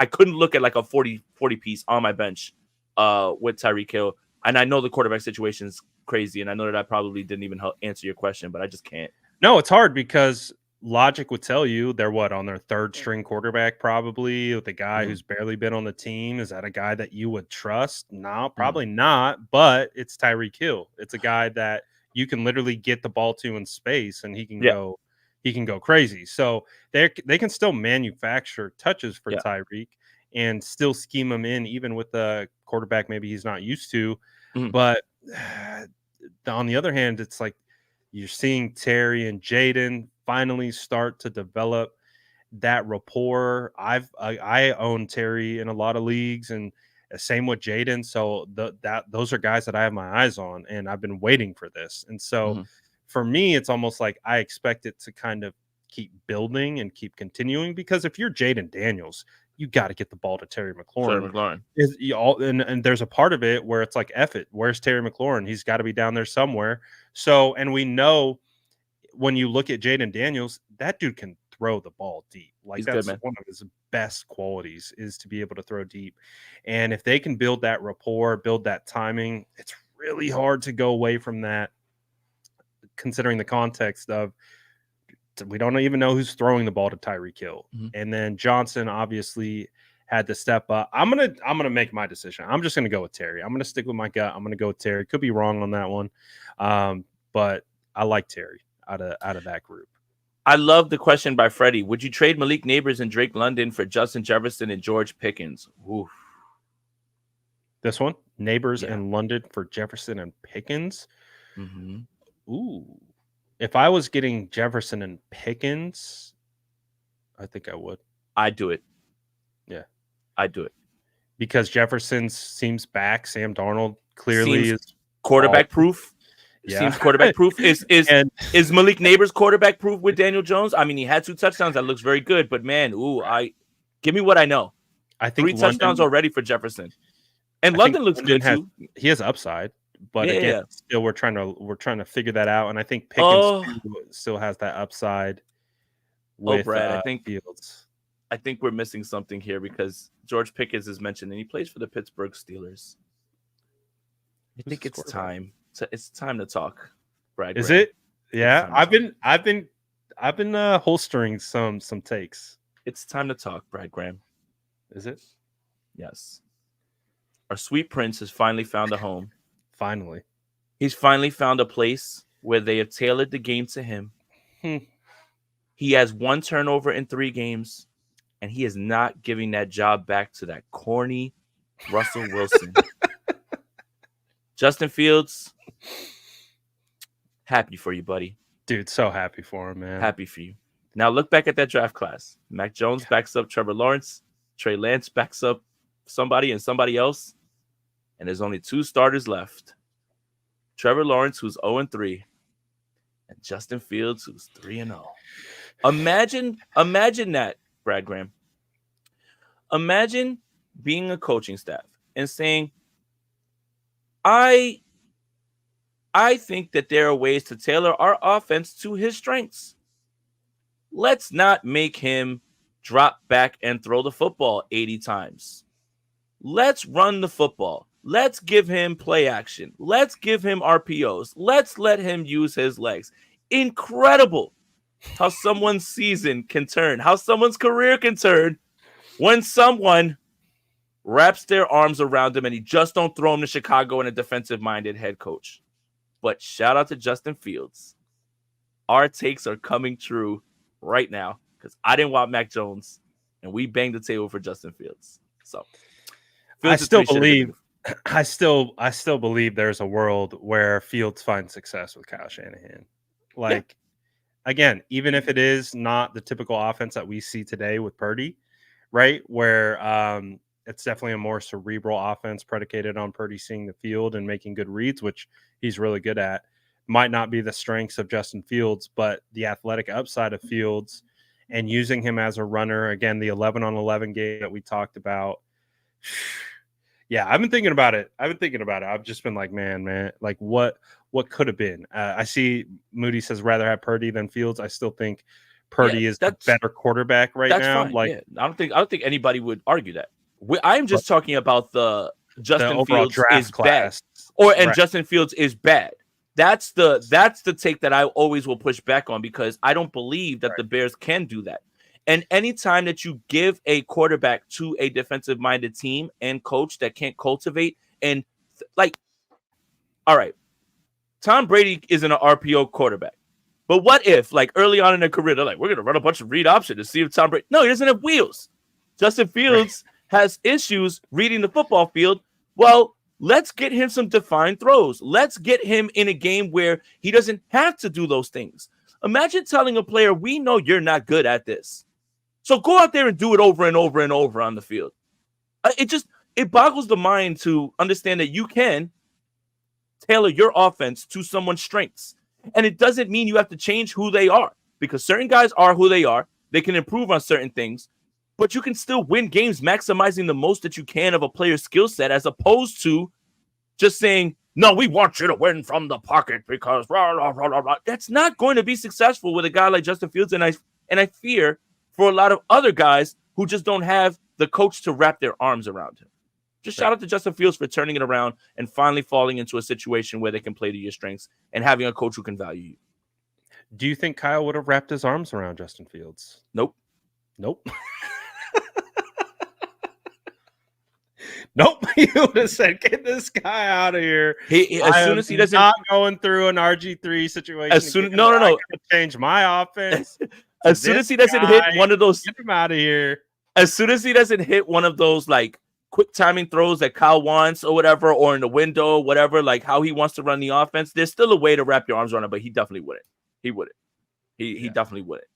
couldn't look at like a 40 piece on my bench with Tyreek Hill. And I know the quarterback situation is crazy, and I know that I probably didn't even answer your question, but I just can't. No, it's hard because logic would tell you they're on their third string quarterback, probably with a guy who's barely been on the team. Is that a guy that you would trust? No, probably not. But it's Tyreek Hill. It's a guy that you can literally get the ball to in space, and he can go crazy. So they can still manufacture touches for Tyreek and still scheme him in, even with the quarterback maybe he's not used to. But on the other hand, it's like you're seeing Terry and Jaden finally start to develop that rapport. I own Terry in a lot of leagues, and same with Jaden. So those are guys that I have my eyes on, and I've been waiting for this. And so for me, it's almost like I expect it to kind of keep building and keep continuing, because if you're Jaden Daniels, you got to get the ball to Terry McLaurin. And there's a part of it where it's like, F it, where's Terry McLaurin? He's got to be down there somewhere. So, and we know when you look at Jaden Daniels, that dude can throw the ball deep. Like, that's good, one of his best qualities, is to be able to throw deep. And if they can build that rapport, build that timing, it's really hard to go away from that, considering the context of we don't even know who's throwing the ball to Tyreek Hill. And then Johnson obviously had to step up. I'm gonna make my decision. I'm just gonna go with Terry. I'm gonna stick with my gut. I'm gonna go with Terry. Could be wrong on that one, but I like Terry out of that group. I love the question by Freddie. Would you trade Malik Neighbors and Drake London for Justin Jefferson and George Pickens? Oof. This one, Neighbors and London for Jefferson and Pickens. Ooh. If I was getting Jefferson and Pickens, I think I would. I'd do it. Yeah. I'd do it. because Jefferson seems back. Sam Darnold clearly Seems is quarterback proof. Yeah. Seems quarterback proof. And Is Malik Neighbors quarterback proof with Daniel Jones? I mean, he had 2 touchdowns. That looks very good. But man, give me what I know. I think 3 touchdowns already for Jefferson, and London looks good too. He has upside, but Yeah, again, yeah. still we're trying to figure that out. And I think Pickens Oh, still has that upside with Brad, Fields. I think we're missing something here because George Pickens is mentioned and he plays for the Pittsburgh Steelers. I think it's time. It's time to talk, Brad. Is Graham. it? Yeah, I've been holstering some takes. It's time to talk, Brad Graham. Is it? Yes. Our sweet prince has finally found a home. Finally. He's finally found a place where they have tailored the game to him. He has 1 turnover in 3 games, and he is not giving that job back to that corny Russell Wilson. Justin Fields, happy for you, buddy. Dude, so happy for him, man. Happy for you. Now look back at that draft class. Mac Jones backs up Trevor Lawrence. Trey Lance backs up somebody and somebody else. And there's only 2 starters left. Trevor Lawrence, who's 0-3, and Justin Fields, who's 3-0. Imagine that, Brad Graham. Imagine being a coaching staff and saying, I think that there are ways to tailor our offense to his strengths. Let's not make him drop back and throw the football 80 times. Let's run the football. Let's give him play action. Let's give him RPOs. Let's let him use his legs. Incredible how someone's season can turn, how someone's career can turn when someone wraps their arms around him and he just don't throw him to Chicago and a defensive-minded head coach. But shout out to Justin Fields. Our takes are coming true right now because I didn't want Mac Jones, and we banged the table for Justin Fields. So I still believe there's a world where Fields finds success with Kyle Shanahan. Again, even if it is not the typical offense that we see today with Purdy, right? Where it's definitely a more cerebral offense predicated on Purdy seeing the field and making good reads, which he's really good at. Might not be the strengths of Justin Fields, but the athletic upside of Fields and using him as a runner. Again, the 11-on-11 game that we talked about. Yeah, I've been thinking about it. I've just been like, man, like what could have been? I see Moody says rather have Purdy than Fields. I still think Purdy is the better quarterback right now. Fine. Like, I don't think anybody would argue that. I'm just talking about the Justin Fields is class. Bad, Justin Fields is bad. That's the take that I always will push back on because I don't believe that the Bears can do that. And anytime that you give a quarterback to a defensive-minded team and coach that can't cultivate and all right, Tom Brady isn't an RPO quarterback. But what if, early on in their career, they're like, we're going to run a bunch of read option to see if Tom Brady... No, he doesn't have wheels. Justin Fields has issues reading the football field. Well, let's get him some defined throws. Let's get him in a game where he doesn't have to do those things. Imagine telling a player, we know you're not good at this. So go out there and do it over and over and over on the field. It boggles the mind to understand that you can tailor your offense to someone's strengths. And it doesn't mean you have to change who they are because certain guys are who they are. They can improve on certain things, but you can still win games maximizing the most that you can of a player's skill set as opposed to just saying, no, we want you to win from the pocket because blah, blah, blah, blah, blah. That's not going to be successful with a guy like Justin Fields. And I fear for a lot of other guys who just don't have the coach to wrap their arms around him. Just shout out to Justin Fields for turning it around and finally falling into a situation where they can play to your strengths and having a coach who can value you. Do you think Kyle would have wrapped his arms around Justin Fields? Nope. Nope. He would have said, "Get this guy out of here." As soon as he doesn't not going through an RG3 situation. No. Change my offense. As soon as he doesn't hit one of those, get him out of here. As soon as he doesn't hit one of those quick timing throws that Kyle wants or whatever, or in the window, whatever, how he wants to run the offense, there's still a way to wrap your arms around it, but he definitely wouldn't. He wouldn't. He definitely wouldn't.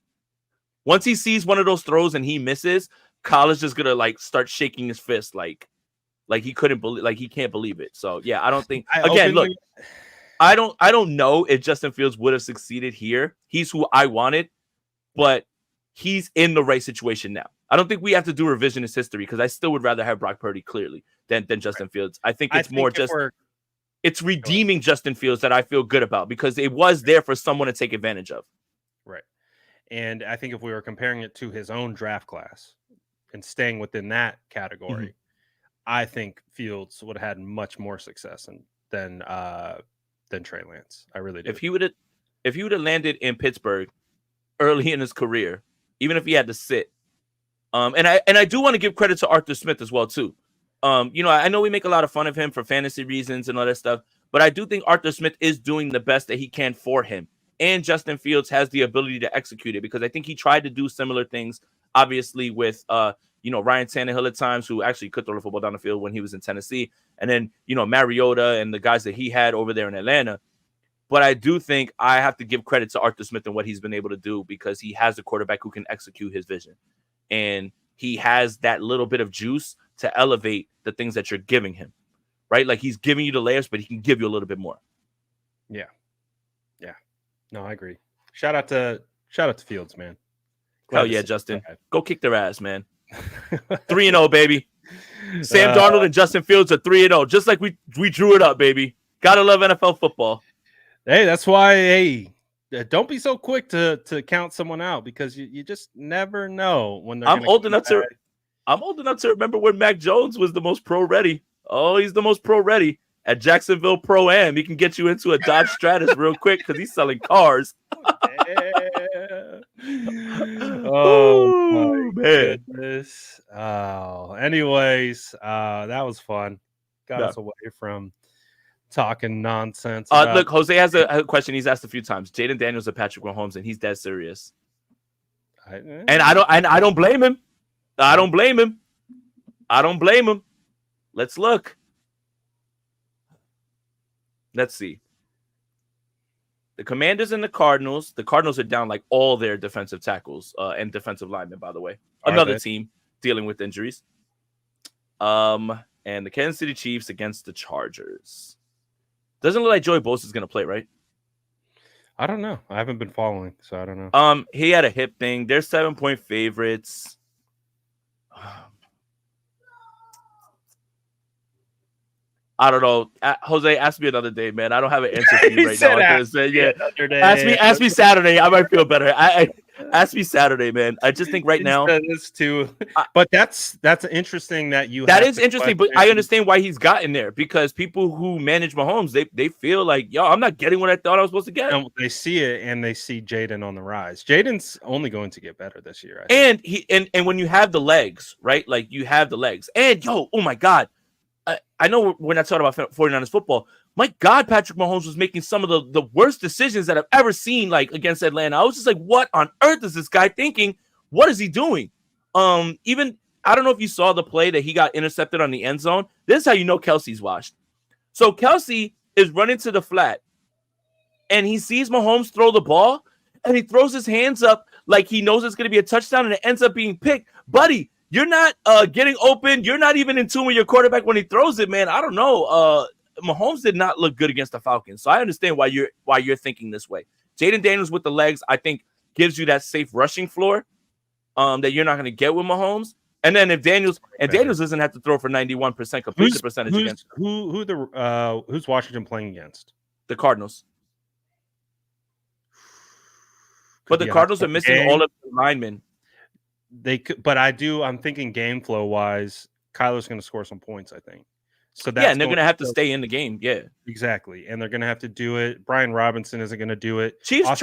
Once he sees one of those throws and he misses, Kyle is just gonna start shaking his fist Like he couldn't believe, like he can't believe it. So yeah, I don't think. I Again, look, openly, I don't know if Justin Fields would have succeeded here. He's who I wanted, but he's in the right situation now. I don't think we have to do revisionist history because I still would rather have Brock Purdy clearly than Justin Fields. I think it's more just it's redeeming Justin Fields that I feel good about because it was there for someone to take advantage of. right. And I think if we were comparing it to his own draft class and staying within that category, I think Fields would have had much more success than Trey Lance. I really do. If he would have landed in Pittsburgh early in his career, even if he had to sit, and I do want to give credit to Arthur Smith as well too. I know we make a lot of fun of him for fantasy reasons and all that stuff, but I do think Arthur Smith is doing the best that he can for him, and Justin Fields has the ability to execute it because I think he tried to do similar things, obviously with Ryan Tannehill at times, who actually could throw the football down the field when he was in Tennessee, and then Mariota and the guys that he had over there in Atlanta. But I do think I have to give credit to Arthur Smith and what he's been able to do because he has a quarterback who can execute his vision. And he has that little bit of juice to elevate the things that you're giving him, right? Like he's giving you the layers, but he can give you a little bit more. Yeah. Yeah. No, I agree. Shout out to Fields, man. Hell yeah, Justin. Go kick their ass, man. 3-0, baby. Sam Darnold and Justin Fields are 3-0, just like we drew it up, baby. Gotta love NFL football. Hey, that's why, don't be so quick to count someone out because you just never know when they're I'm old enough to remember when Mac Jones was the most pro ready. Oh, he's the most pro ready at Jacksonville Pro Am. He can get you into a Dodge Stratus real quick because he's selling cars. Oh my goodness. Oh, anyways, that was fun. Got us away from talking nonsense. Look, Jose has a question he's asked a few times. Jaden Daniels or Patrick Mahomes, and he's dead serious. And I don't blame him. I don't blame him. Let's look. Let's see. The Commanders and the Cardinals. The Cardinals are down like all their defensive tackles and defensive linemen, by the way. Another team dealing with injuries. And the Kansas City Chiefs against the Chargers. Doesn't look like Joey Bosa is going to play, right? I don't know. I haven't been following, so I don't know. He had a hip thing. They're 7-point favorites. I don't know. Jose, ask me another day, man. I don't have an answer for you right now. Ask me Saturday. I might feel better. Ask me Saturday, man. I just think right now this too. But that's interesting that you. That is interesting, but I understand why he's gotten there because people who manage Mahomes, they feel like, yo, I'm not getting what I thought I was supposed to get. And they see it, and they see Jaden on the rise. Jaden's only going to get better this year. And when you have the legs, right? Like you have the legs, and oh my God. I know we're not talking about 49ers football. My God, Patrick Mahomes was making some of the worst decisions that I've ever seen, like against Atlanta. I was just like, what on earth is this guy thinking? What is he doing? Even I don't know if you saw the play that he got intercepted on the end zone. This is how you know Kelsey's washed. So Kelsey is running to the flat, and he sees Mahomes throw the ball, and he throws his hands up like he knows it's going to be a touchdown, and it ends up being picked. Buddy, you're not getting open. You're not even in tune with your quarterback when he throws it, man. I don't know. Mahomes did not look good against the Falcons, so I understand why you're thinking this way. Jaden Daniels with the legs, I think, gives you that safe rushing floor that you're not going to get with Mahomes. And then if Daniels doesn't have to throw for 91% completion percentage against who's Washington playing against? The Cardinals. But the Cardinals are missing all of the linemen. They could, but I'm thinking game flow wise, Kyler's going to score some points, I think. So that's and they're going to have to stay in the game. Yeah, exactly. And they're going to have to do it. Brian Robinson isn't going to do it. Chiefs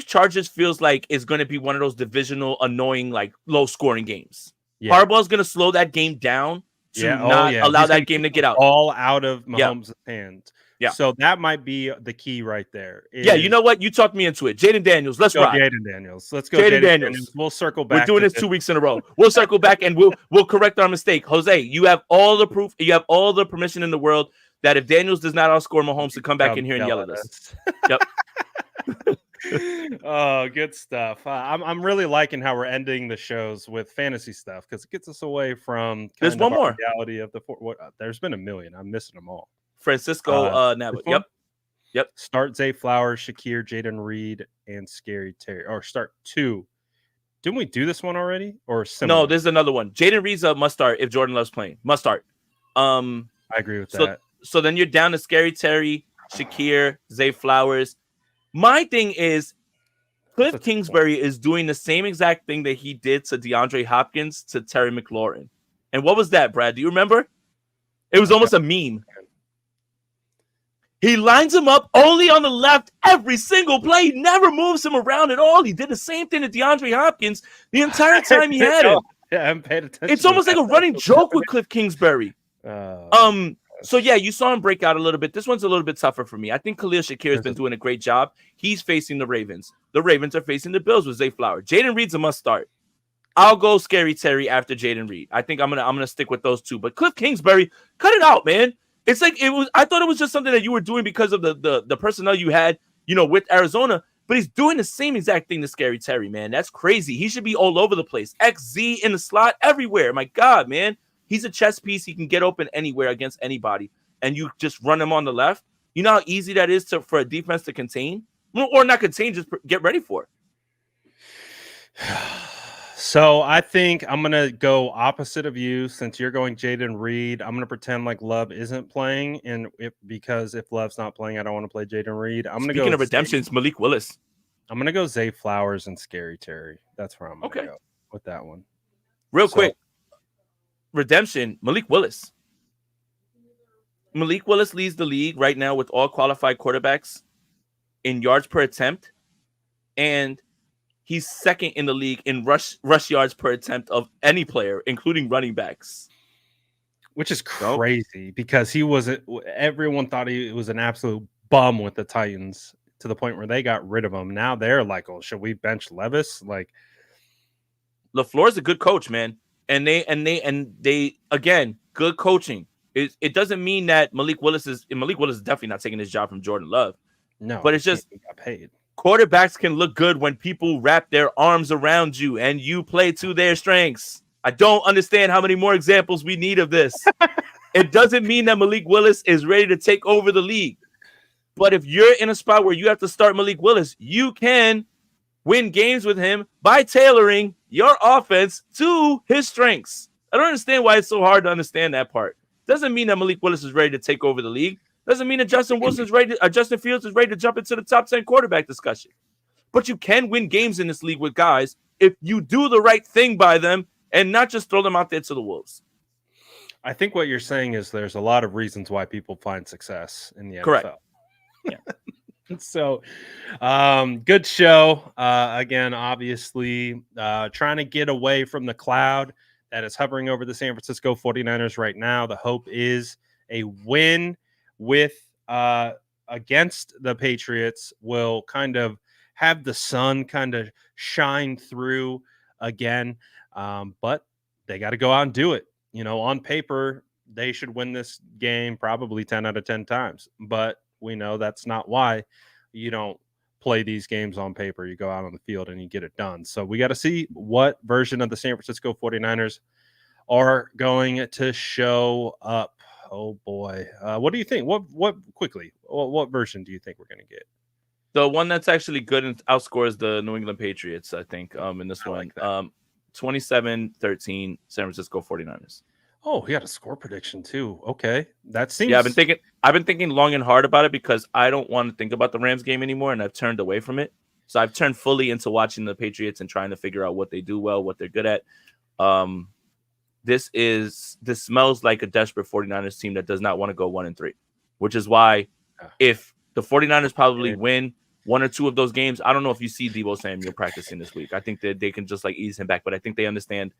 Chargers feels like is going to be one of those divisional annoying, like low scoring games. Yeah. Harbaugh's going to slow that game down to allow that game to get out. All out of Mahomes' hands. Yeah. So that might be the key right there. You know what? You talked me into it. Jaden Daniels. Let's go. Jaden Daniels. Let's go. Jaden Daniels. We'll circle back. We're doing this 2 weeks in a row. We'll circle back and we'll correct our mistake. Jose, you have all the proof. You have all the permission in the world that if Daniels does not outscore Mahomes to come back in here and yell at us. Yep. Oh, good stuff. I'm really liking how we're ending the shows with fantasy stuff because it gets us away from There's kind of one our more. reality of the there's been a million. I'm missing them all. Francisco This Nabo. one, Yep. start Zay Flowers, Shakir, Jaden Reed, and Scary Terry. Or start two. Didn't we do this one already or No, similar? this is another one. Jaden Reed's a must start if Jordan Love's playing. Must start. I agree with So that. so then you're down to Scary Terry, Shakir, Zay Flowers. My thing is That's Cliff a tough one. Kingsbury is doing the same exact thing that he did to DeAndre Hopkins to Terry McLaurin. And what was that, Brad? Do you remember? It was I don't. almost a meme. He lines him up only on the left every single play. He never moves him around at all. He did the same thing to DeAndre Hopkins the entire time he had him. Yeah, I haven't paid attention. It's to almost like that. a running joke with Cliff Kingsbury. So yeah, you saw him break out a little bit. This one's a little bit tougher for me. I think Khalil Shakir has been doing a great job. He's facing the Ravens. The Ravens are facing the Bills with Zay Flower. Jaden Reed's a must start. I'll go Scary Terry after Jaden Reed. I think I'm gonna stick with those two. But Cliff Kingsbury, cut it out, man. It's like it was. I thought it was just something that you were doing because of the personnel you had, with Arizona. But he's doing the same exact thing to Scary Terry, man. That's crazy. He should be all over the place. XZ in the slot, everywhere. My God, man. He's a chess piece. He can get open anywhere against anybody. And you just run him on the left. You know how easy that is for a defense to contain? Or not contain, just get ready for it. So I think I'm gonna go opposite of you. Since you're going Jaden Reed, I'm gonna pretend like Love isn't playing, and because if Love's not playing, I don't want to play Jaden Reed. Speaking of redemptions, Malik Willis. I'm gonna go Zay Flowers and Scary Terry. That's where I'm gonna go with that one. Real quick, redemption, Malik Willis. Malik Willis leads the league right now with all qualified quarterbacks in yards per attempt, and he's second in the league in rush yards per attempt of any player, including running backs. Which is crazy because everyone thought he was an absolute bum with the Titans to the point where they got rid of him. Now they're like, oh, should we bench Levis? Like, LaFleur's a good coach, man. And they again, good coaching. It doesn't mean that Malik Willis is definitely not taking his job from Jordan Love. No, but it's just he got paid. Quarterbacks can look good when people wrap their arms around you and you play to their strengths. I don't understand how many more examples we need of this. It doesn't mean that Malik Willis is ready to take over the league. But if you're in a spot where you have to start Malik Willis, you can win games with him by tailoring your offense to his strengths. I don't understand why it's so hard to understand that part. Doesn't mean that Malik Willis is ready to take over the league. Doesn't mean that Justin Fields is ready to jump into the top 10 quarterback discussion. But you can win games in this league with guys if you do the right thing by them and not just throw them out there to the wolves. I think what you're saying is there's a lot of reasons why people find success in the NFL. Correct. Yeah. So, good show. Again, obviously, trying to get away from the cloud that is hovering over the San Francisco 49ers right now. The hope is a win with against the Patriots will kind of have the sun kind of shine through again. But they got to go out and do it. On paper, they should win this game probably 10 out of 10 times. But we know that's not why you don't play these games on paper. You go out on the field and you get it done. So we got to see what version of the San Francisco 49ers are going to show up. Oh boy. What do you think? What version do you think we're going to get? The one that's actually good and outscores the New England Patriots, I think, in this one. 27-13 San Francisco 49ers. Oh, he got a score prediction too. Okay. That seems. Yeah, I've been thinking long and hard about it because I don't want to think about the Rams game anymore, and I've turned away from it. So I've turned fully into watching the Patriots and trying to figure out what they do well, what they're good at. This smells like a desperate 49ers team that does not want to go 1-3, which is why if the 49ers probably win one or two of those games, I don't know if you see Deebo Samuel practicing this week. I think that they can just ease him back, but I think they understand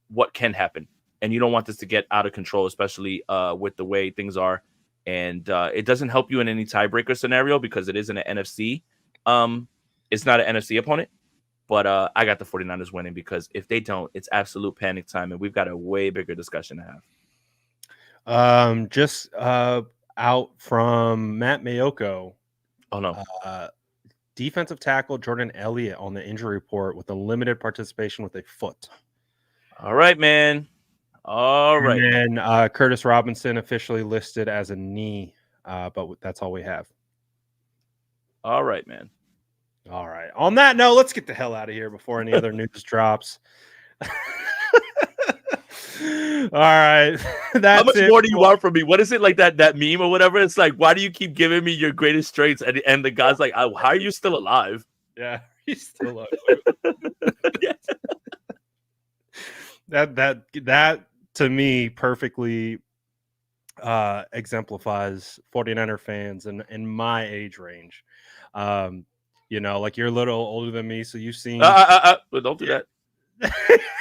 what can happen. And you don't want this to get out of control, especially with the way things are. And it doesn't help you in any tiebreaker scenario because it is in an NFC. It's not an NFC opponent. But I got the 49ers winning because if they don't, it's absolute panic time. And we've got a way bigger discussion to have. Just out from Matt Mayoko. Oh, no. defensive tackle Jordan Elliott on the injury report with a limited participation with a foot. All right, man. All right. And then Curtis Robinson officially listed as a knee, but that's all we have. All right, man. All right. On that note, let's get the hell out of here before any other news drops. All right. That's How much it. more do you want from me? What is it like that meme or whatever? It's like, why do you keep giving me your greatest traits? And the guy's like, how are you still alive? Yeah, he's still alive. That to me perfectly exemplifies 49er fans in my age range. You know, like you're a little older than me, so you've seen. But don't do that.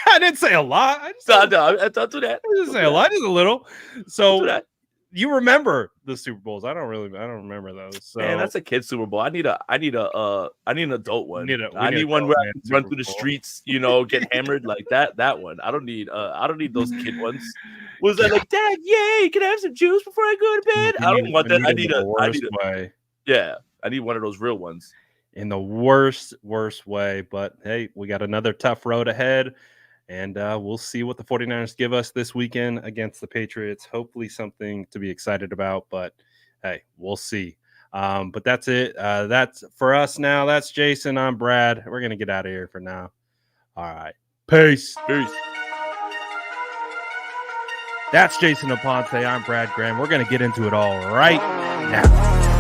I didn't say a lot. I just don't do that. I didn't say a lot, just a little. So do that. You remember the Super Bowls? I don't remember those. So man, that's a kid's Super Bowl. I need an adult one. I need one where I can run through the streets, you know, get hammered like that. That one. I don't need those kid ones. Was that like, Dad? Yay! Can I have some juice before I go to bed? I don't want that. I need way. Yeah, I need one of those real ones. In the worst way. But hey, we got another tough road ahead. And we'll see what the 49ers give us this weekend against the Patriots. Hopefully something to be excited about. But, hey, we'll see. But that's it. That's for us now. That's Jason. I'm Brad. We're going to get out of here for now. All right. Peace. That's Jason Aponte. I'm Brad Graham. We're going to get into it all right now.